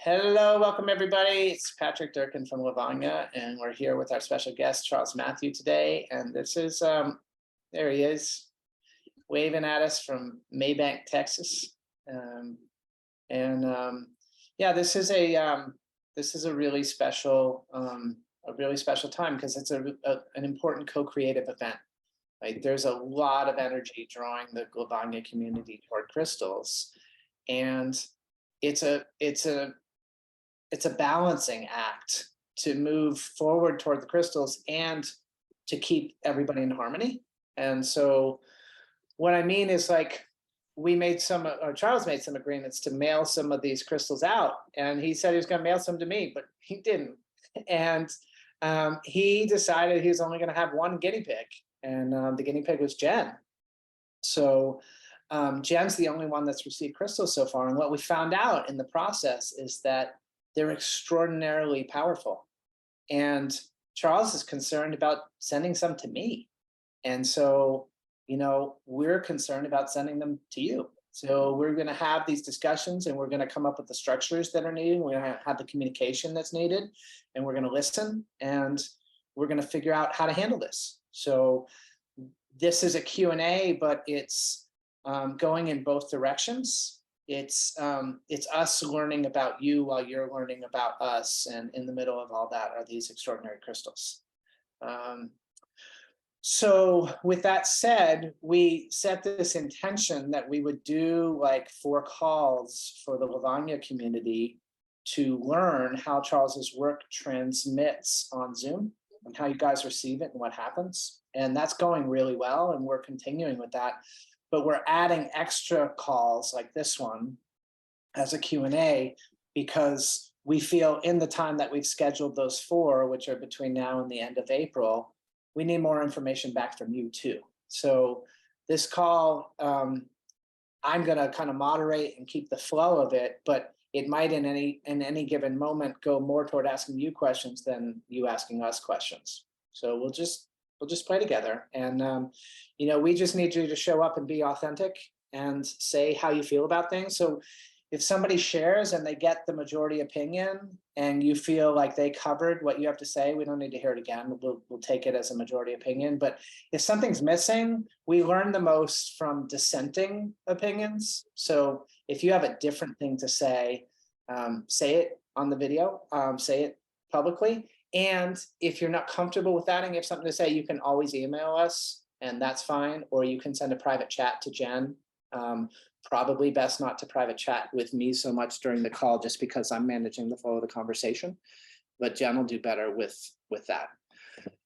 Hello, welcome everybody. It's Patrick Durkin from Lavanya, and we're here with our special guest, Charles Matthew, today. And this is, there he is, waving at us from Maybank, Texas. Yeah, this is a really special, time because it's an important co-creative event. Right? There's a lot of energy drawing the Lavanya community toward crystals, and it's a balancing act to move forward toward the crystals and to keep everybody in harmony. And so what I mean is, like, Charles made some agreements to mail some of these crystals out, and he said he was going to mail some to me, but he didn't. And he decided he was only going to have one guinea pig, and the guinea pig was Jen. So Jen's the only one that's received crystals so far. And what we found out in the process is that they're extraordinarily powerful. And Charles is concerned about sending some to me. And so, we're concerned about sending them to you. So we're going to have these discussions, and we're going to come up with the structures that are needed. We're going to have the communication that's needed, and we're going to listen, and we're going to figure out how to handle this. So this is a Q&A, but it's going in both directions. It's us learning about you while you're learning about us, and in the middle of all that are these extraordinary crystals. So with that said, we set this intention that we would do like 4 calls for the Lavanya community to learn how Charles's work transmits on Zoom and how you guys receive it and what happens. And that's going really well, and we're continuing with that. But we're adding extra calls like this one as a Q&A because we feel in the time that we've scheduled those 4, which are between now and the end of April, we need more information back from you too. So this call, I'm going to kind of moderate and keep the flow of it, but it might in any given moment go more toward asking you questions than you asking us questions. So we'll just play together, and we just need you to show up and be authentic and say how you feel about things. So if somebody shares and they get the majority opinion and you feel like they covered what you have to say, we don't need to hear it again. We'll take it as a majority opinion. But if something's missing, we learn the most from dissenting opinions. So if you have a different thing to say it on the video, say it publicly. And if you're not comfortable with that and you have something to say, you can always email us, and that's fine. Or you can send a private chat to Jen. Probably best not to private chat with me so much during the call, just because I'm managing the flow of the conversation. But Jen will do better with that.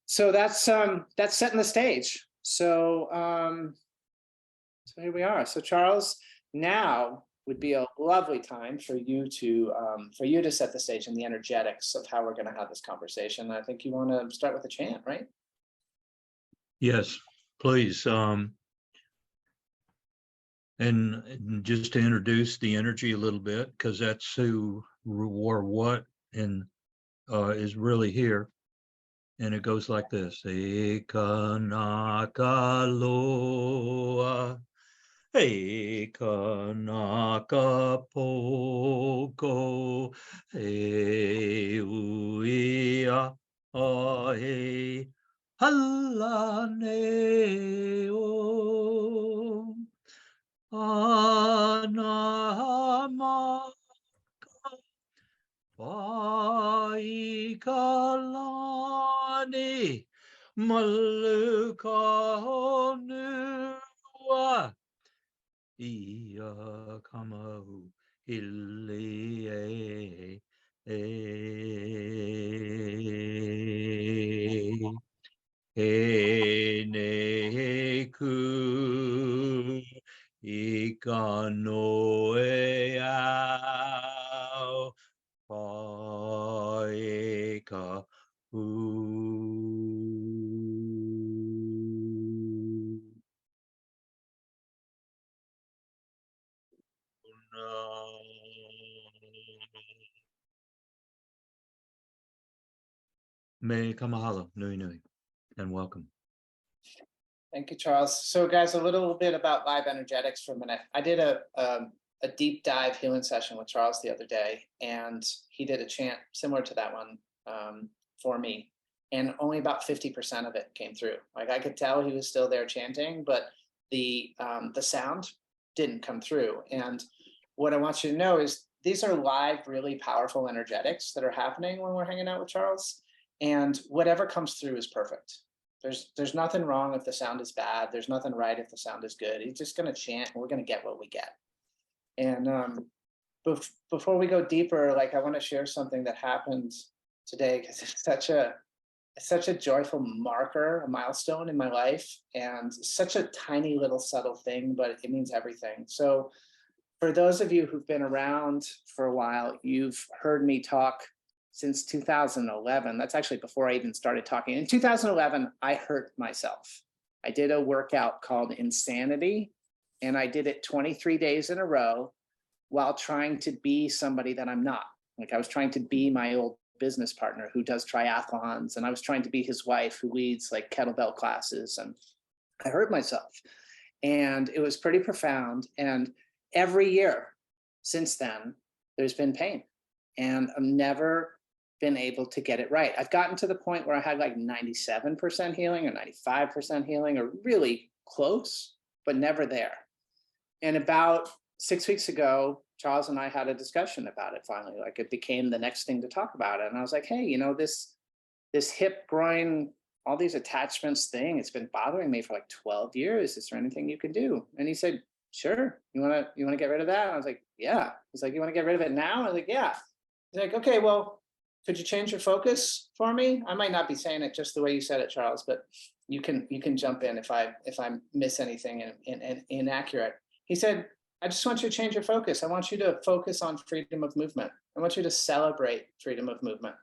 So that's setting the stage. So here we are. So Charles, now would be a lovely time for you to set the stage and the energetics of how we're going to have this conversation. I think you want to start with a chant, right? Yes, please. And just to introduce the energy a little bit, because that's who or what and is really here. And it goes like this: Eka Nakaloa, Eka Nakapoko, Uia Ae Halaneo. Anamaka Paikalani Malukanua Ia Kamau Ilie Eneku Ikanoeau Paeka Me kamahalo, nui nui, and welcome. Thank you, Charles. So guys, a little bit about live energetics for a minute. I did a a deep dive healing session with Charles the other day, and he did a chant similar to that one for me, and only about 50% of it came through. Like I could tell he was still there chanting, but the sound didn't come through. And what I want you to know is these are live, really powerful energetics that are happening when we're hanging out with Charles, and whatever comes through is perfect. There's nothing wrong if the sound is bad. There's nothing right if the sound is good. He's just going to chant, and we're going to get what we get. And before we go deeper, like I want to share something that happened today, because it's such a joyful marker, a milestone in my life, and such a tiny little subtle thing, but it means everything. So for those of you who've been around for a while, you've heard me talk since 2011. That's actually before I even started talking. In 2011, I hurt myself. I did a workout called Insanity, and I did it 23 days in a row while trying to be somebody that I'm not. Like I was trying to be my old business partner who does triathlons, and I was trying to be his wife who leads like kettlebell classes, and I hurt myself. And it was pretty profound. And every year since then, there's been pain, and I've never been able to get it right. I've gotten to the point where I had like 97% healing or 95% healing, or really close, but never there. And about 6 weeks ago, Charles and I had a discussion about it finally. Like it became the next thing to talk about it. And I was like, hey, you know, this hip, groin, all these attachments thing, it's been bothering me for like 12 years. Is there anything you can do? And he said, sure. You wanna get rid of that? And I was like, yeah. He's like, you wanna get rid of it now? I was like, yeah. He's like, okay, well, could you change your focus for me? I might not be saying it just the way you said it, Charles, but you can jump in if I miss anything and inaccurate. He said, I just want you to change your focus. I want you to focus on freedom of movement. I want you to celebrate freedom of movement.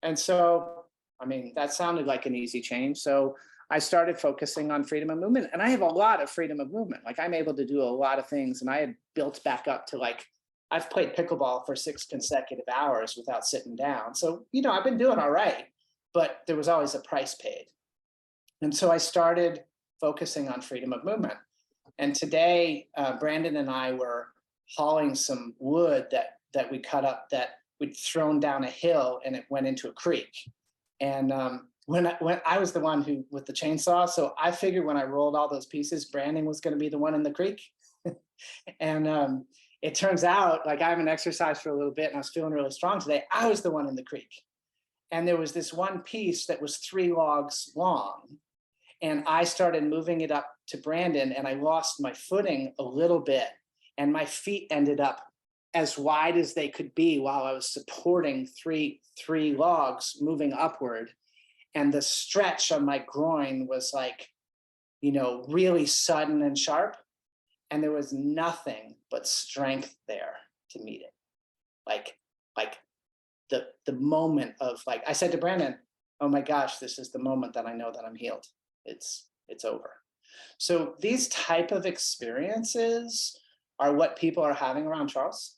And so, I mean, that sounded like an easy change. So I started focusing on freedom of movement, and I have a lot of freedom of movement. Like I'm able to do a lot of things, and I had built back up to like, I've played pickleball for 6 consecutive hours without sitting down. So, you know, I've been doing all right, but there was always a price paid. And so I started focusing on freedom of movement. And today, Brandon and I were hauling some wood that we cut up that we'd thrown down a hill, and it went into a creek. And when I was the one who with the chainsaw, so I figured when I rolled all those pieces, Brandon was going to be the one in the creek. And it turns out, like I haven't exercised for a little bit, and I was feeling really strong today. I was the one in the creek, and there was this one piece that was 3 logs long. And I started moving it up to Brandon, and I lost my footing a little bit, and my feet ended up as wide as they could be while I was supporting three logs moving upward. And the stretch on my groin was like, you know, really sudden and sharp. And there was nothing but strength there to meet it. Like the moment of like, I said to Brandon, oh my gosh, this is the moment that I know that I'm healed. It's over. So these type of experiences are what people are having around Charles.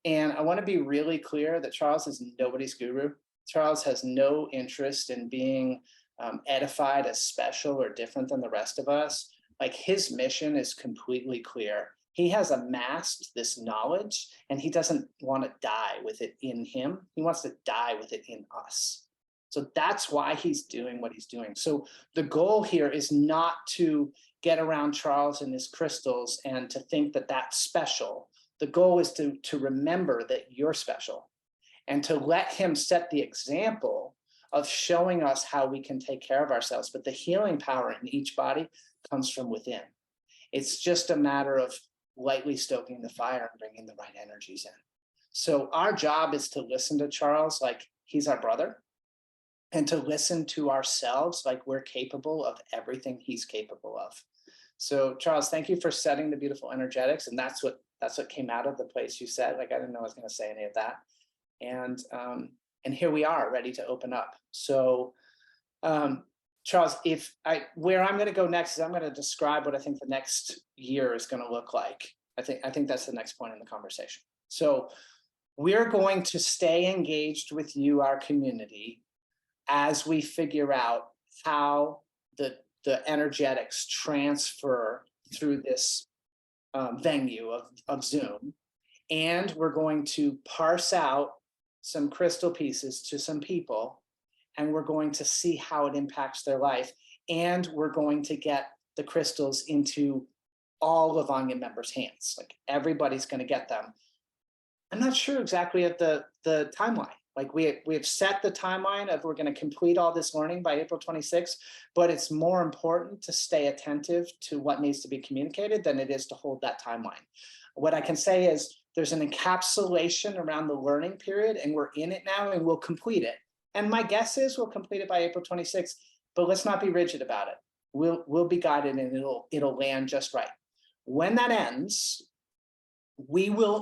And I want to be really clear that Charles is nobody's guru. Charles has no interest in being edified as special or different than the rest of us. Like his mission is completely clear. He has amassed this knowledge, and he doesn't want to die with it in him. He wants to die with it in us. So that's why he's doing what he's doing. So the goal here is not to get around Charles and his crystals and to think that that's special. The goal is to remember that you're special, and to let him set the example of showing us how we can take care of ourselves. But the healing power in each body comes from within. It's just a matter of lightly stoking the fire and bringing the right energies in. So our job is to listen to Charles like he's our brother, and to listen to ourselves like we're capable of everything he's capable of. So Charles, thank you for setting the beautiful energetics. And that's what came out of the place you said. Like, I didn't know I was going to say any of that. And here we are ready to open up. So Charles, where I'm going to go next is I'm going to describe what I think the next year is going to look like. I think that's the next point in the conversation. So we're going to stay engaged with you, our community, as we figure out how the energetics transfer through this venue of Zoom. And we're going to parse out some crystal pieces to some people, and we're going to see how it impacts their life. And we're going to get the crystals into all Lavanya members' hands. Like everybody's going to get them. I'm not sure exactly of the timeline. Like we have set the timeline of we're going to complete all this learning by April 26th, but it's more important to stay attentive to what needs to be communicated than it is to hold that timeline. What I can say is there's an encapsulation around the learning period, and we're in it now, and we'll complete it. And my guess is we'll complete it by April 26th, but let's not be rigid about it. We'll be guided, and it'll land just right. When that ends,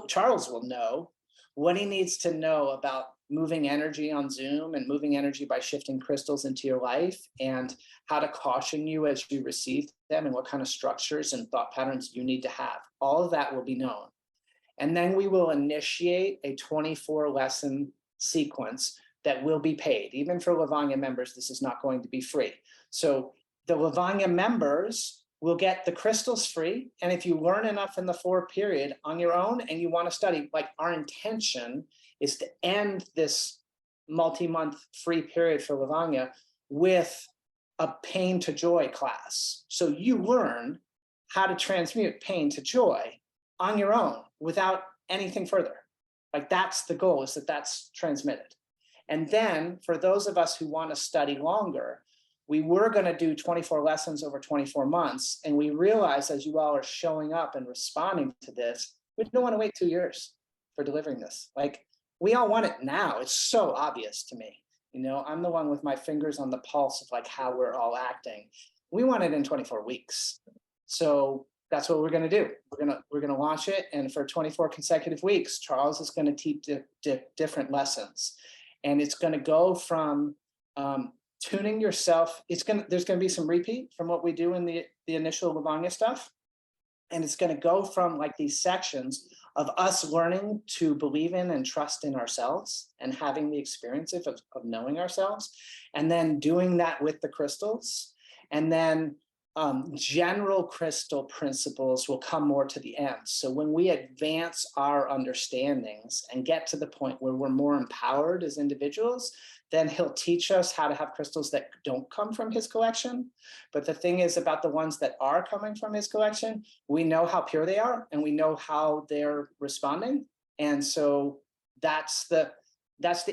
Charles will know what he needs to know about moving energy on Zoom and moving energy by shifting crystals into your life, and how to caution you as you receive them, and what kind of structures and thought patterns you need to have. All of that will be known. And then we will initiate a 24 lesson sequence that will be paid. Even for Lavanya members, this is not going to be free. So the Lavanya members will get the crystals free. And if you learn enough in the 4 period on your own and you want to study, like our intention is to end this multi-month free period for Lavanya with a pain to joy class. So you learn how to transmute pain to joy on your own without anything further. Like that's the goal, is that that's transmitted. And then for those of us who want to study longer, we were going to do 24 lessons over 24 months. And we realized, as you all are showing up and responding to this, we don't want to wait 2 years for delivering this. Like we all want it now. It's so obvious to me. You know, I'm the one with my fingers on the pulse of like how we're all acting. We want it in 24 weeks. So that's what we're going to do. We're going to launch it, and for 24 consecutive weeks, Charles is going to teach different lessons, and it's going to go from tuning yourself. There's going to be some repeat from what we do in the initial Lavanya stuff, and it's going to go from like these sections of us learning to believe in and trust in ourselves and having the experiences of knowing ourselves, and then doing that with the crystals, and then general crystal principles will come more to the end. So when we advance our understandings and get to the point where we're more empowered as individuals, then he'll teach us how to have crystals that don't come from his collection. But the thing is about the ones that are coming from his collection, we know how pure they are and we know how they're responding. And so that's the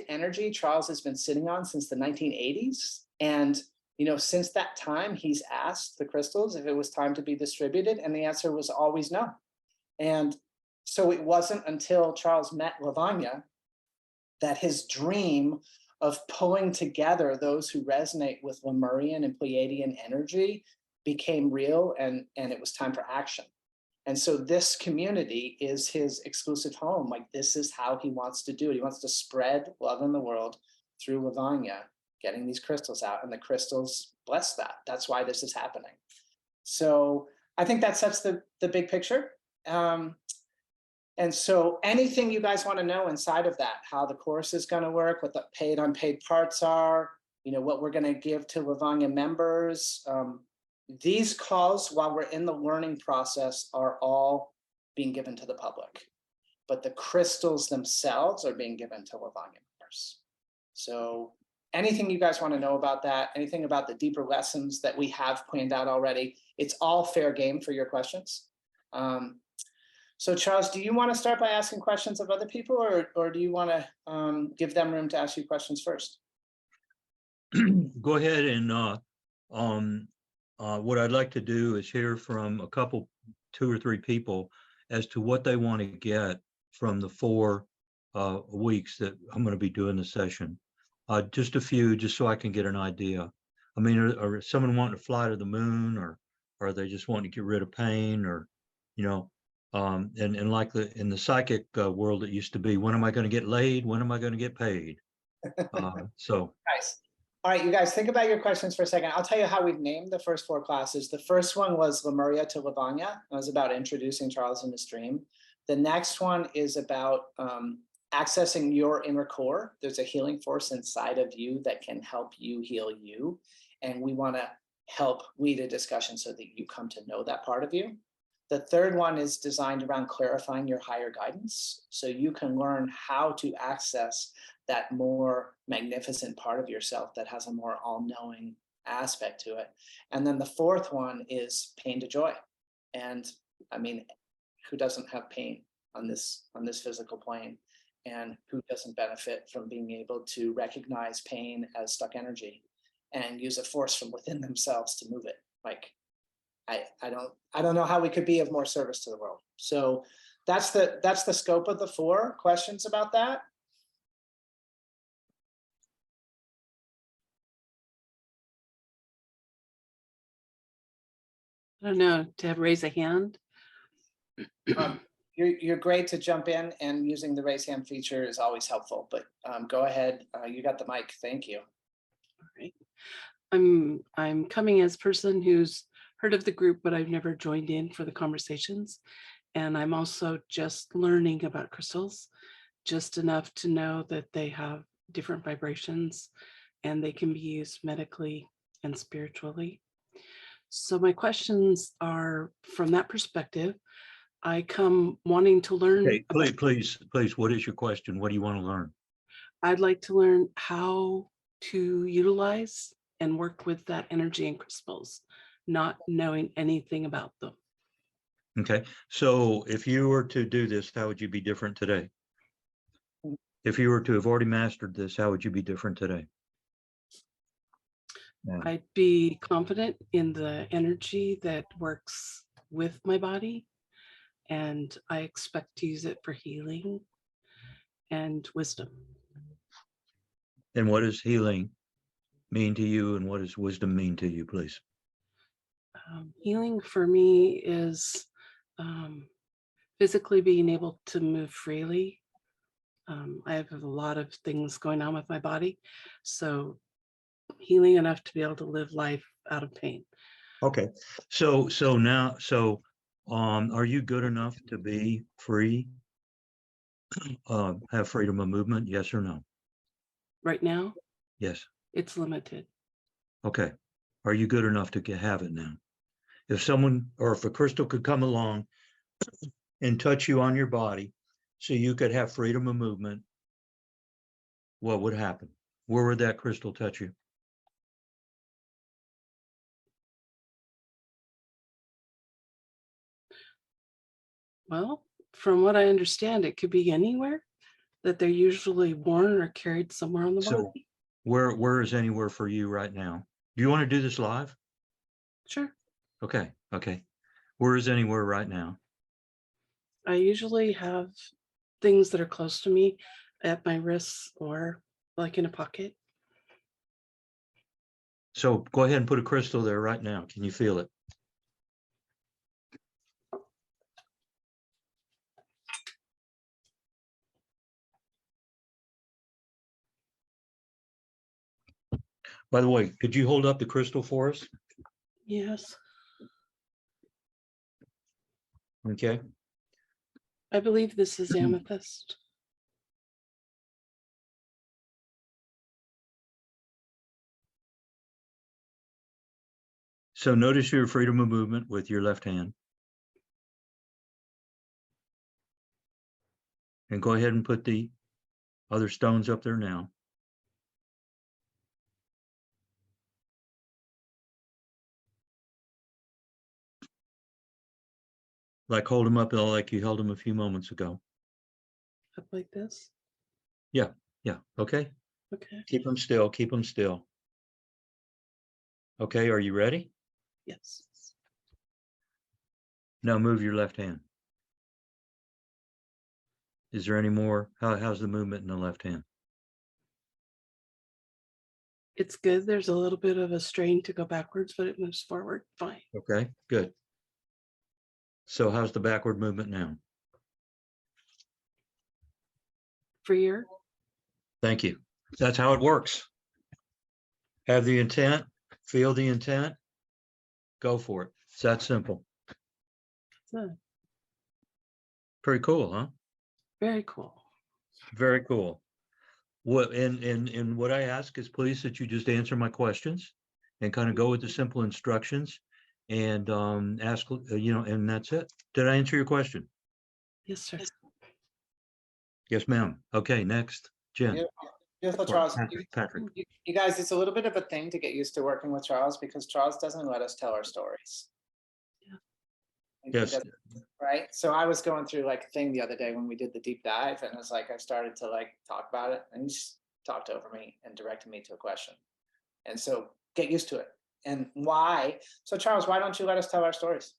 energy Charles has been sitting on since the 1980s. And you know, since that time, he's asked the crystals if it was time to be distributed, and the answer was always no. And so it wasn't until Charles met Lavanya that his dream of pulling together those who resonate with Lemurian and Pleiadian energy became real, and it was time for action. And so this community is his exclusive home. Like this is how he wants to do it. He wants to spread love in the world through Lavanya, getting these crystals out, and the crystals bless that. That's why this is happening. So I think that sets the big picture. And so anything you guys want to know inside of that, how the course is going to work, what the paid unpaid parts are, you know, what we're going to give to Lavanya members. These calls, while we're in the learning process, are all being given to the public, but the crystals themselves are being given to Lavanya members. So anything you guys want to know about that, anything about the deeper lessons that we have planned out already, it's all fair game for your questions. So Charles, do you want to start by asking questions of other people, or do you want to give them room to ask you questions first? Go ahead, and what I'd like to do is hear from a couple, 2 or 3 people as to what they want to get from the 4 weeks that I'm going to be doing the session. Just a few, just so I can get an idea. I mean, are someone wanting to fly to the moon, or are they just wanting to get rid of pain, or, you know, and like in the psychic world, it used to be, when am I going to get laid? When am I going to get paid? So. Nice. All right, you guys, think about your questions for a second. I'll tell you how we've named the first 4 classes. The first one was Lemuria to Lavanya. It was about introducing Charles in the stream. The next one is about accessing your inner core. There's a healing force inside of you that can help you heal you. And we want to help lead a discussion so that you come to know that part of you. The third one is designed around clarifying your higher guidance, so you can learn how to access that more magnificent part of yourself that has a more all-knowing aspect to it. And then the fourth one is pain to joy. And I mean, who doesn't have pain on this physical plane? And who doesn't benefit from being able to recognize pain as stuck energy and use a force from within themselves to move it? Like, I don't know how we could be of more service to the world. So that's the scope of the 4 questions about that. I don't know, to raise a hand. You're great to jump in, and using the raise hand feature is always helpful, but go ahead. You got the mic. Thank you. All right. I'm coming as a person who's heard of the group, but I've never joined in for the conversations. And I'm also just learning about crystals, just enough to know that they have different vibrations and they can be used medically and spiritually. So my questions are from that perspective. I come wanting to learn. Okay, please, what is your question? What do you want to learn? I'd like to learn how to utilize and work with that energy in crystals, not knowing anything about them. Okay, so if you were to do this, how would you be different today? If you were to have already mastered this, how would you be different today? Yeah. I'd be confident in the energy that works with my body, and I expect to use it for healing and wisdom. And what does healing mean to you, and what does wisdom mean to you, please? Healing for me is physically being able to move freely. I have a lot of things going on with my body, so healing enough to be able to live life out of pain. Okay, so now, are you good enough to be free, have freedom of movement? Yes or no? Right now, Yes. it's limited. Okay. Are you good enough to have it now? If someone, or if a crystal could come along and touch you on your body so you could have freedom of movement, what would happen? Where would that crystal touch you? Well, from what I understand, it could be anywhere, that they're usually worn or carried somewhere on the So body. where is anywhere for you right now? Do you want to do this live? Sure. Okay. Where is anywhere right now? I usually have things that are close to me at my wrists or like in a pocket. So go ahead and put a crystal there right now. Can you feel it? By the way, could you hold up the crystal for us? Yes. Okay. I believe this is amethyst. So notice your freedom of movement with your left hand. And go ahead and put the other stones up there now. Like hold them up like you held them a few moments ago. Up like this. Yeah. Okay. Okay. Keep them still. Okay, are you ready? Yes. Now move your left hand. Is there any more? How's the movement in the left hand? It's good. There's a little bit of a strain to go backwards, but it moves forward fine. Okay, good. So how's the backward movement now? Freer. Thank you. That's how it works. Have the intent, feel the intent, go for it. It's that simple. So, Pretty cool, huh? very cool. Very cool. What and what I ask is please that you just answer my questions and kind of go with the simple instructions. and ask, and that's it. Did I answer your question? Yes, sir. Yes, ma'am. Okay, next, Jen. Yeah, beautiful, Or Charles. Patrick. You guys, it's a little bit of a thing to get used to working with Charles because Charles doesn't let us tell our stories. Yeah. He Yes. doesn't, right? So I was going through like a thing the other day when we did the deep dive, and it's like I started to like talk about it, and he just talked over me and directed me to a question. And so get used to it. And why? So Charles, why don't you let us tell our stories?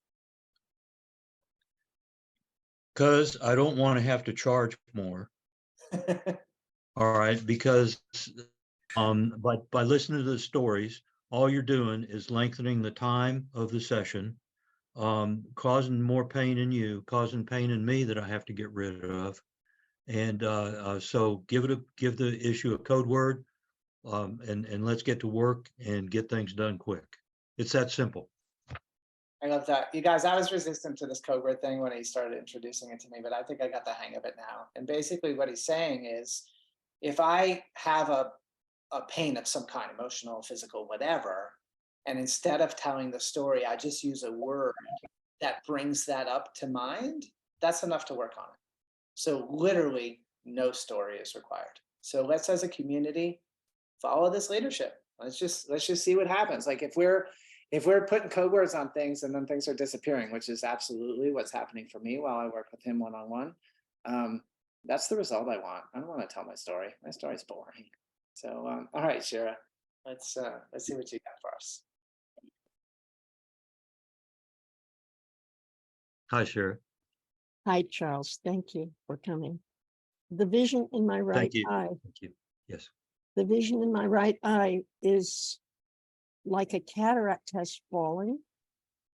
Because I don't want to have to charge more. All right, because by listening to the stories, all you're doing is lengthening the time of the session, causing more pain in you, causing pain in me that I have to get rid of. And so give the issue a code word, and let's get to work and get things done quick. It's that simple. I love that. You guys, I was resistant to this code word thing when he started introducing it to me, but I think I got the hang of it now. And basically what he's saying is, if I have a pain of some kind, emotional, physical, whatever, and instead of telling the story, I just use a word that brings that up to mind, that's enough to work on it. So literally no story is required. So let's, as a community, follow this leadership. Let's just see what happens. Like if we're putting code words on things and then things are disappearing, which is absolutely what's happening for me while I work with him one-on-one, that's the result I want. I don't want to tell my story. My story's boring. So all right, Shira, let's see what you got for us. Hi, Shira. Hi, Charles. Thank you for coming. The vision in my right Thank you. eye. Thank you. Yes. The vision in my right eye is like a cataract has fallen,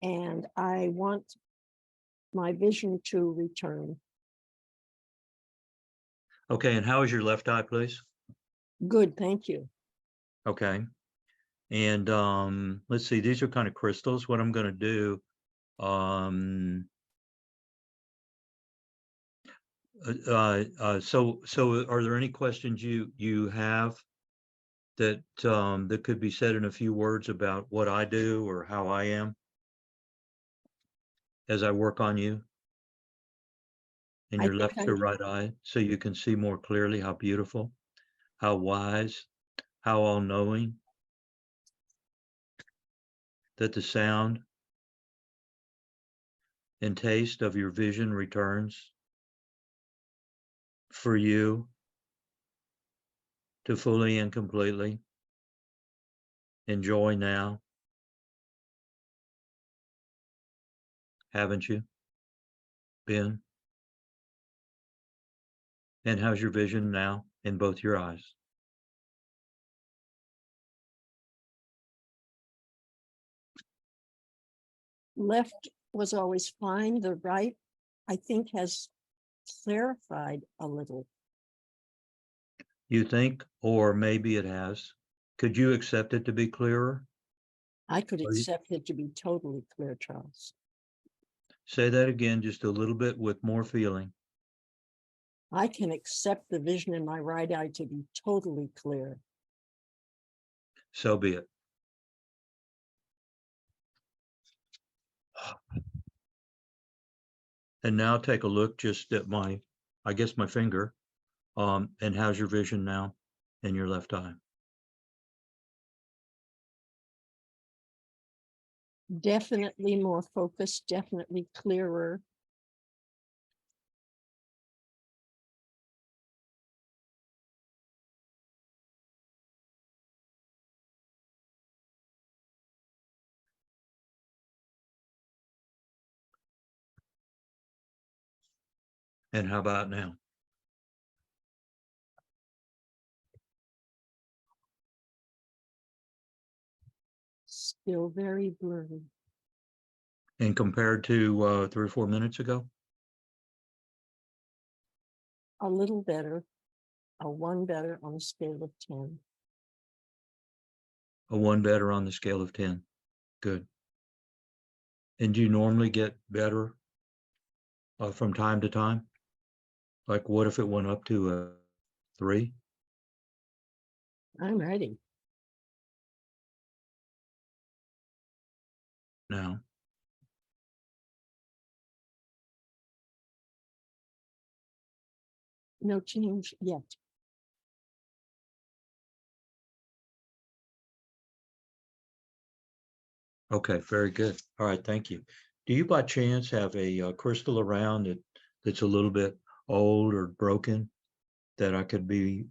and I want my vision to return. Okay, and how is your left eye, please? Good, thank you. Okay. And let's see, these are kind of crystals. What I'm going to do, so are there any questions you have that that could be said in a few words about what I do or how I am as I work on you in I your think left I to do. right eye, so you can see more clearly how beautiful, how wise, how all-knowing, that the sound and taste of your vision returns for you to fully and completely enjoy now. Haven't you been? And how's your vision now in both your eyes? Left was always fine. The right, I think, has clarified a little. You think, or maybe it has. Could you accept it to be clearer? I could Are you- accept it to be totally clear, Charles. Say that again, just a little bit with more feeling. I can accept the vision in my right eye to be totally clear. So be it. And now take a look just at I guess my finger. And how's your vision now in your left eye? Definitely more focused, definitely clearer. And how about now? Still very blurry. And compared to 3 or 4 minutes ago? A little better, a 1 better on a scale of 10. A 1 better on the scale of 10. Good. And do you normally get better from time to time? Like what if it went up to a 3? I'm ready. now. No change yet. Okay, very good. All right, thank you. Do you by chance have a crystal around that's a little bit old or broken that I could be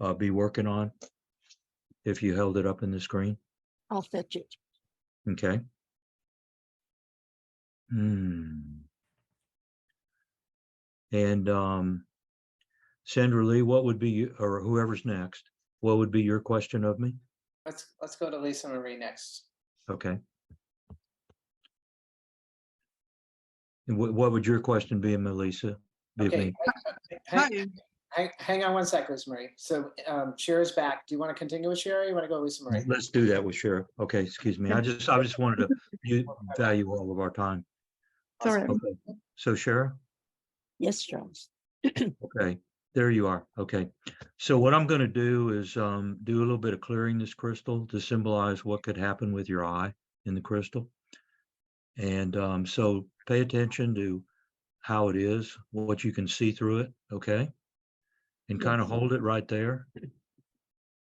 working on if you held it up in the screen? I'll fetch it. Okay. And Sandra Lee, what would be, or whoever's next, what would be your question of me? Let's go to Lisa Marie next. Okay. And what would your question be, Melissa? Be of Okay, me? hang on one sec, Lisa Marie. So Shira's back. Do you want to continue with Shira? Or you want to go Lisa Marie? Let's do that with Sheriff. Okay, excuse me. I just wanted to value all of our time. Sorry. Okay, so Sheriff, Yes, Charles. okay, there you are. Okay, so what I'm going to do is do a little bit of clearing this crystal to symbolize what could happen with your eye in the crystal. And so pay attention to how it is, what you can see through it, okay? And kind of Yes. hold it right there.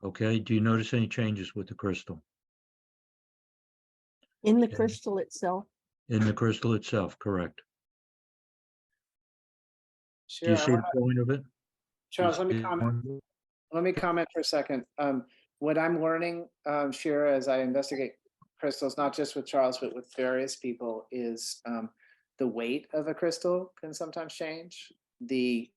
Okay, do you notice any changes with the crystal? In the Yeah. crystal itself. In the crystal itself, correct. Do you Shira, see the point of it? Do you Charles, let see me the comment. point of it? Let me comment for a second. What I'm learning, Shira, as I investigate crystals, not just with Charles, but with various people, is the weight of a crystal can sometimes change. The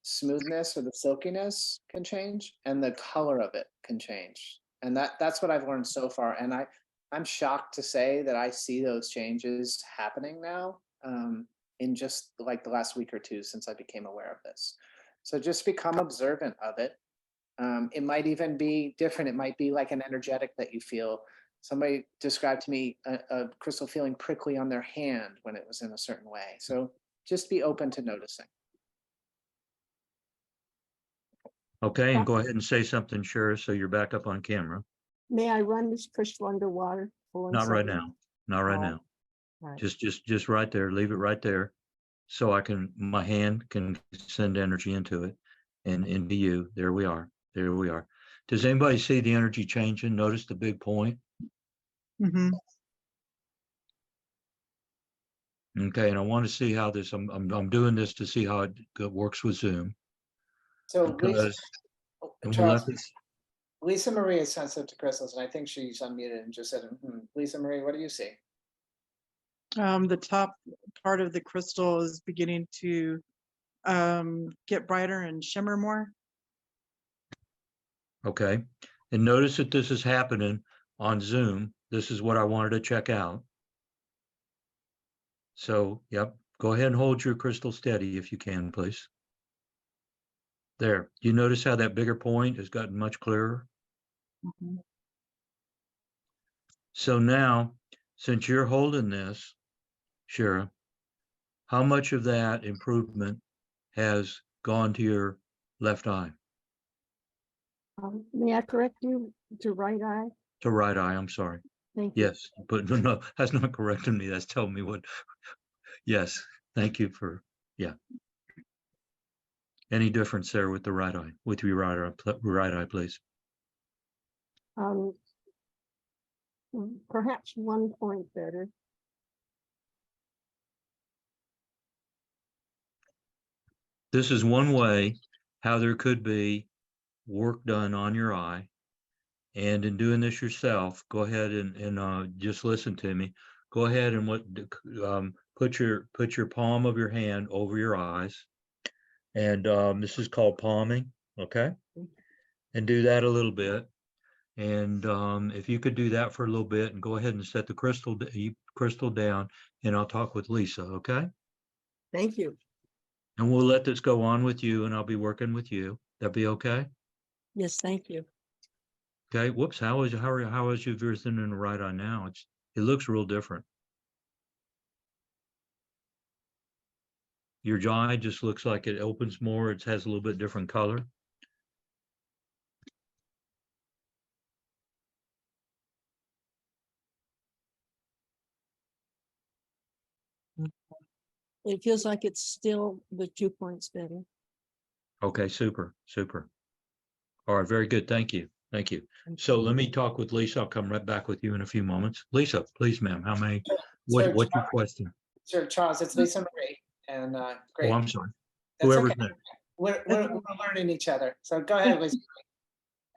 smoothness or the silkiness can change, and the color of it can change. And that's what I've learned so far. And I'm shocked to say that I see those changes happening now in just like the last week or two since I became aware of this. So just become observant of it. It might even be different. It might be like an energetic that you feel. Somebody described to me a crystal feeling prickly on their hand when it was in a certain way. So just be open to noticing. Okay, and go ahead and say something, sure, so you're back up on camera. May I run this crystal underwater? for 1 Not right second? now, not right Oh, now. all right. Just right there, leave it right there. So my hand can send energy into it and into you. There we are, there we are. Does anybody see the energy changing? Notice the big point? Mhm. Okay, and I want to see how this, I'm doing this to see how it works with Zoom. So Because and we'll Charles, let this, Lisa Marie is sensitive to crystals, and I think she's unmuted and just said, Lisa Marie, what do you see? The top part of the crystal is beginning to get brighter and shimmer more. okay. And notice that this is happening on Zoom. This is what I wanted to check out. So, yep, go ahead and hold your crystal steady if you can, please. There, you notice how that bigger point has gotten much clearer? Mhm. So now, since you're holding this, Shira, how much of that improvement has gone to your left eye, May I correct you to right eye? to right eye? I'm sorry. Thank you. Yes, but no, that's not correcting me. That's telling me what. Yes, thank you for, yeah. Any difference there with the right eye, with your right eye, please? Um, perhaps 1 point better. This is one way how there could be work done on your eye. And in doing this yourself, go ahead and just listen to me. Go ahead and put your palm of your hand over your eyes. And this is called palming, okay? And do that a little bit. And if you could do that for a little bit and go ahead and set the crystal down, and I'll talk with Lisa, okay? Thank you. And we'll let this go on with you, and I'll be working with you. That be okay? Yes, thank you. Okay. Whoops. How is your vision in the right eye now? It looks real different. Your eye just looks like it opens more. It has a little bit different color. It feels like it's still the 2 points better. Okay, super, super. All right, very good. Thank you. Thank you. So let me talk with Lisa. I'll come right back with you in a few moments. Lisa, please, ma'am, how many, Sure, what's your question? Sure, Charles, it's Lisa Marie, and Oh, great. I'm sorry. That's Whoever's okay. next. We're learning each other. So go ahead, Lisa.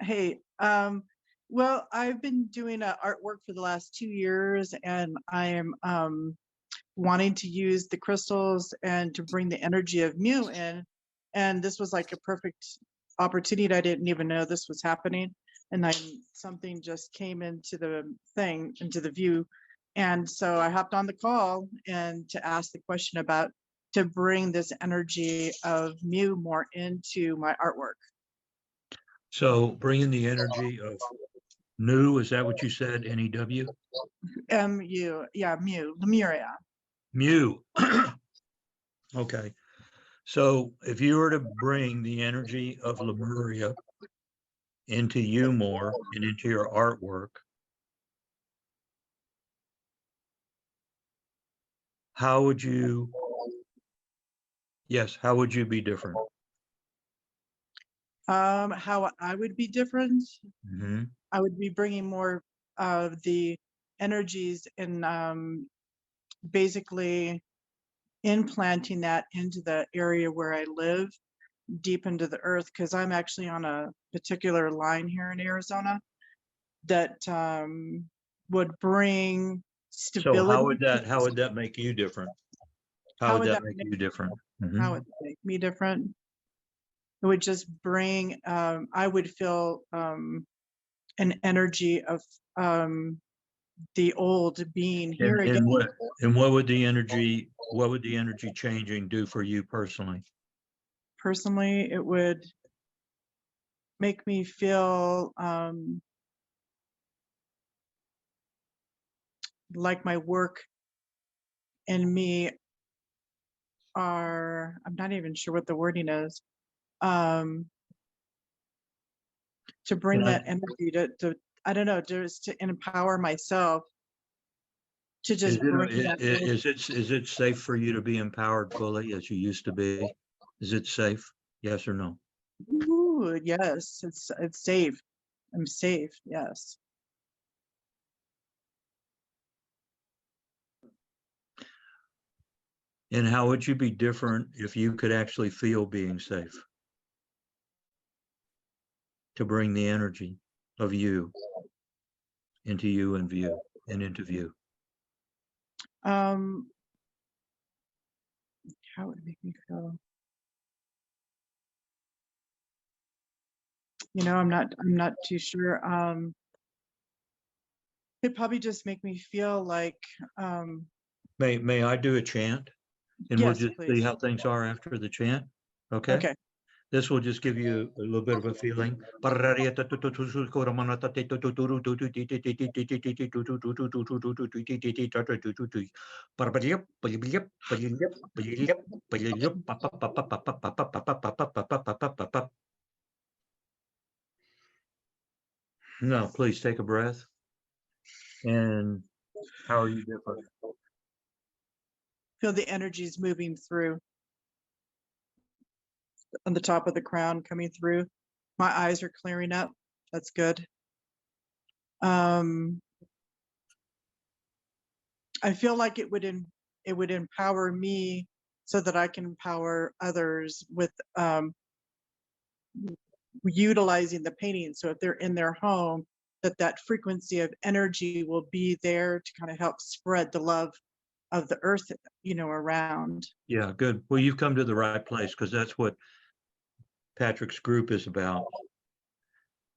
Hey, well, I've been doing artwork for the last 2 years, and I am wanting to use the crystals and to bring the energy of Mu in. And this was like a perfect opportunity. I didn't even know this was happening. And then something just came into the thing, into the view. And so I hopped on the call and to ask the question about to bring this energy of Mu more into my artwork. So bringing the energy of new, is that what you said? NEW? MU, yeah, Mu, Lemuria. Mu. Okay. So if you were to bring the energy of Lemuria into you more and into your artwork, how would you, yes, how would you be different? How I would be different, Mhm. I would be bringing more of the energies and basically implanting that into the area where I live, deep into the earth, because I'm actually on a particular line here in Arizona that would bring So stability. how would that make you different? How How would would that that make make, you different? how Mhm. would that make me different? It would just bring, I would feel an energy of the old being here And again. what would the energy changing do for you personally? Personally, it would make me feel like my work and me are, I'm not even sure what the wording is, to bring And I- that energy to I don't know, just to empower myself to Is just bring that. is it safe for you to be empowered fully as you used to be? Is it safe? Yes or no? Ooh, yes, it's safe. I'm safe. Yes. And how would you be different if you could actually feel being safe? To bring the energy of you into you and view and into view. Um, how would it make me feel? You know, I'm not too sure. It'd probably just make me feel like, May I do a chant? And we'll yes, just see please. how things are after the chant. Okay? Okay. This will just give you a little bit of a feeling. Now, please take a breath. And how are you different? Feel the energies moving through on the top of the crown coming through. My eyes are clearing up. That's good. I feel like it would empower me so that I can empower others with utilizing the painting. So if they're in their home, that frequency of energy will be there to kind of help spread the love of the earth, you know, around. Yeah, good. Well, you've come to the right place because that's what Patrick's group is about.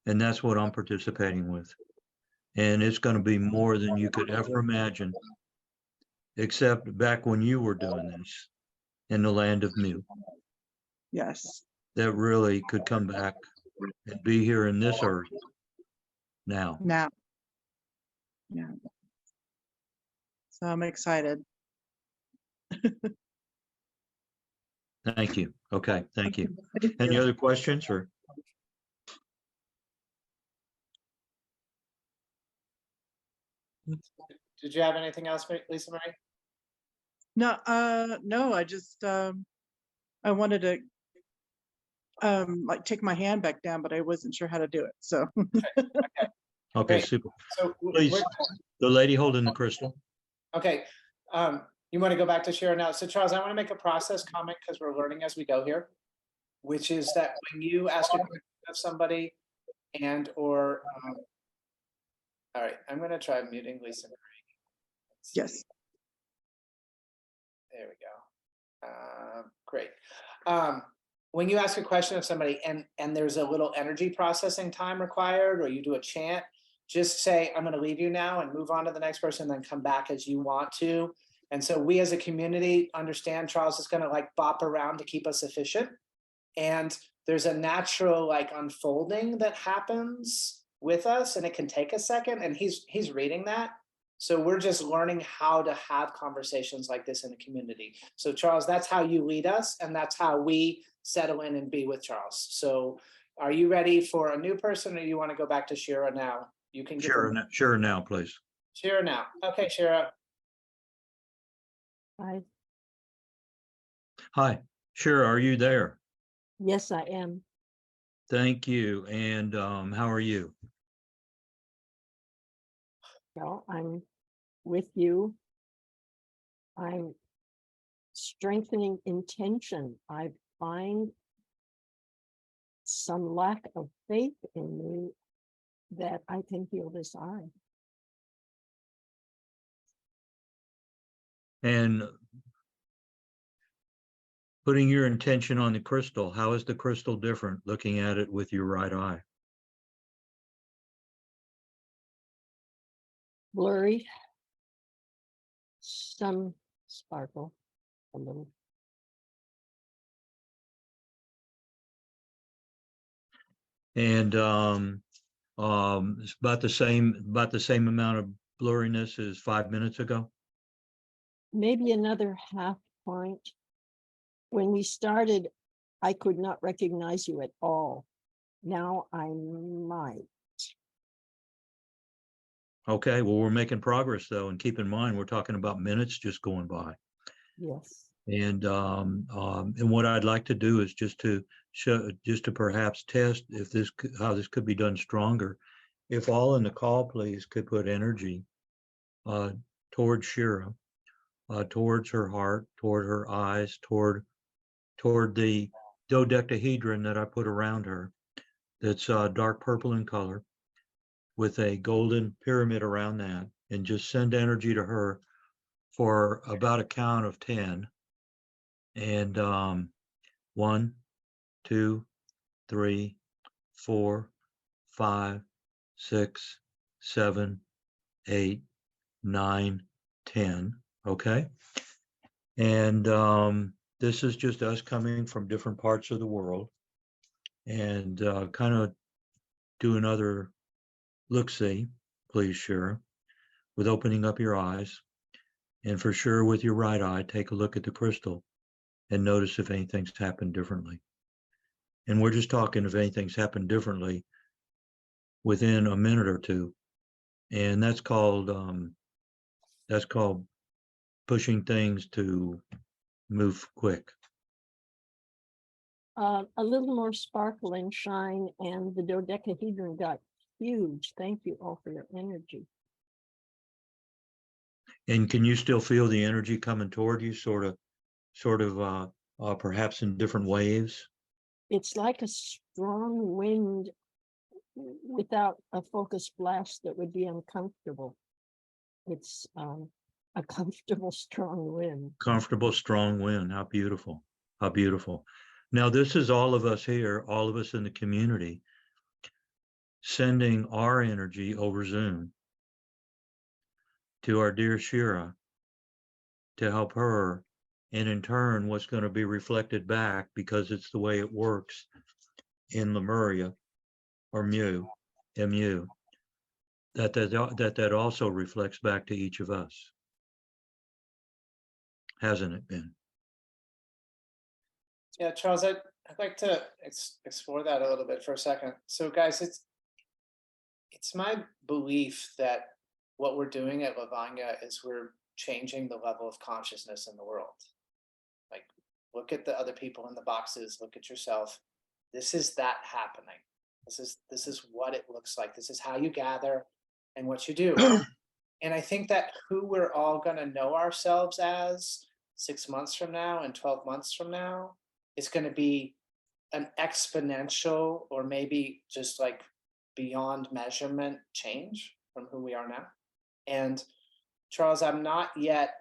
And that's what I'm participating with. And it's going to be more than you could ever imagine, except back when you were doing this in the land of Mu. Yes. That really could come back and be here in this earth now. Now. Yeah. So I'm excited. Thank you. Okay, thank you. Thank Any you. other questions or? Did you have anything else, Lisa Marie? No, no, I just, I wanted to, like take my hand back down, but I wasn't sure how to do it. So, Okay, Great. super. So Please, we're, the lady holding the crystal. okay, you want to go back to Shira now? So Charles, I want to make a process comment because we're learning as we go here, which is that when you ask a question of somebody and or, all right, I'm going to try muting Lisa Marie. Let's see. yes. There we go. Great. When you ask a question of somebody and there's a little energy processing time required, or you do a chant, just say, I'm going to leave you now and move on to the next person, then come back as you want to. And so we as a community understand Charles is going to like bop around to keep us efficient. And there's a natural like unfolding that happens with us, and it can take a second, and he's reading that. So we're just learning how to have conversations like this in the community. So Charles, that's how you lead us, and that's how we settle in and be with Charles. So are you ready for a new person, or you want to go back to Shira now? You can give Sure, them sure now, please. Shira now. Okay, Shira. Hi, sure. Are you there? Yes, I am. Thank you. And how are you? Well, I'm with you. I'm strengthening intention. I find some lack of faith in me that I can heal this eye. And putting your intention on the crystal, how is the crystal different looking at it with your right eye? Blurry, some sparkle, a little. And it's about the same amount of blurriness as 5 minutes ago. Maybe another half point. When we started, I could not recognize you at all. Now I might. Okay, well, we're making progress though, and keep in mind, we're talking about minutes just going by. Yes. And what I'd like to do is just to perhaps test if how this could be done stronger. If all in the call, please, could put energy towards Shira, towards her heart, toward her eyes, toward the dodecahedron that I put around her. That's dark purple in color, with a golden pyramid around that, and just send energy to her for about a count of 10. And 1, 2, 3, 4, 5, 6, 7, 8, 9, 10. Okay. And this is just us coming from different parts of the world, and kind of do another look-see, please, Shira, with opening up your eyes. And for sure, with your right eye, take a look at the crystal and notice if anything's happened differently. And we're just talking if anything's happened differently within a minute or two. And that's called pushing things to move quick. A little more sparkle and shine, and the dodecahedron got huge. Thank you all for your energy. And can you still feel the energy coming toward you, sort of perhaps in different waves? It's like a strong wind without a focus blast that would be uncomfortable. It's a comfortable, strong wind. Comfortable, strong wind. How beautiful. How beautiful. Now, this is all of us here, all of us in the community, sending our energy over Zoom to our dear Shira to help her. And in turn, what's going to be reflected back, because it's the way it works in Lemuria or MU, that also reflects back to each of us. Hasn't it been? Yeah, Charles, I'd like to explore that a little bit for a second. So guys, it's my belief that what we're doing at Lavanya is we're changing the level of consciousness in the world. Like, look at the other people in the boxes, look at yourself. This is that happening. This is what it looks like. This is how you gather and what you do. And I think that who we're all going to know ourselves as 6 months from now and 12 months from now is going to be an exponential, or maybe just like beyond measurement change from who we are now. And Charles, I'm not yet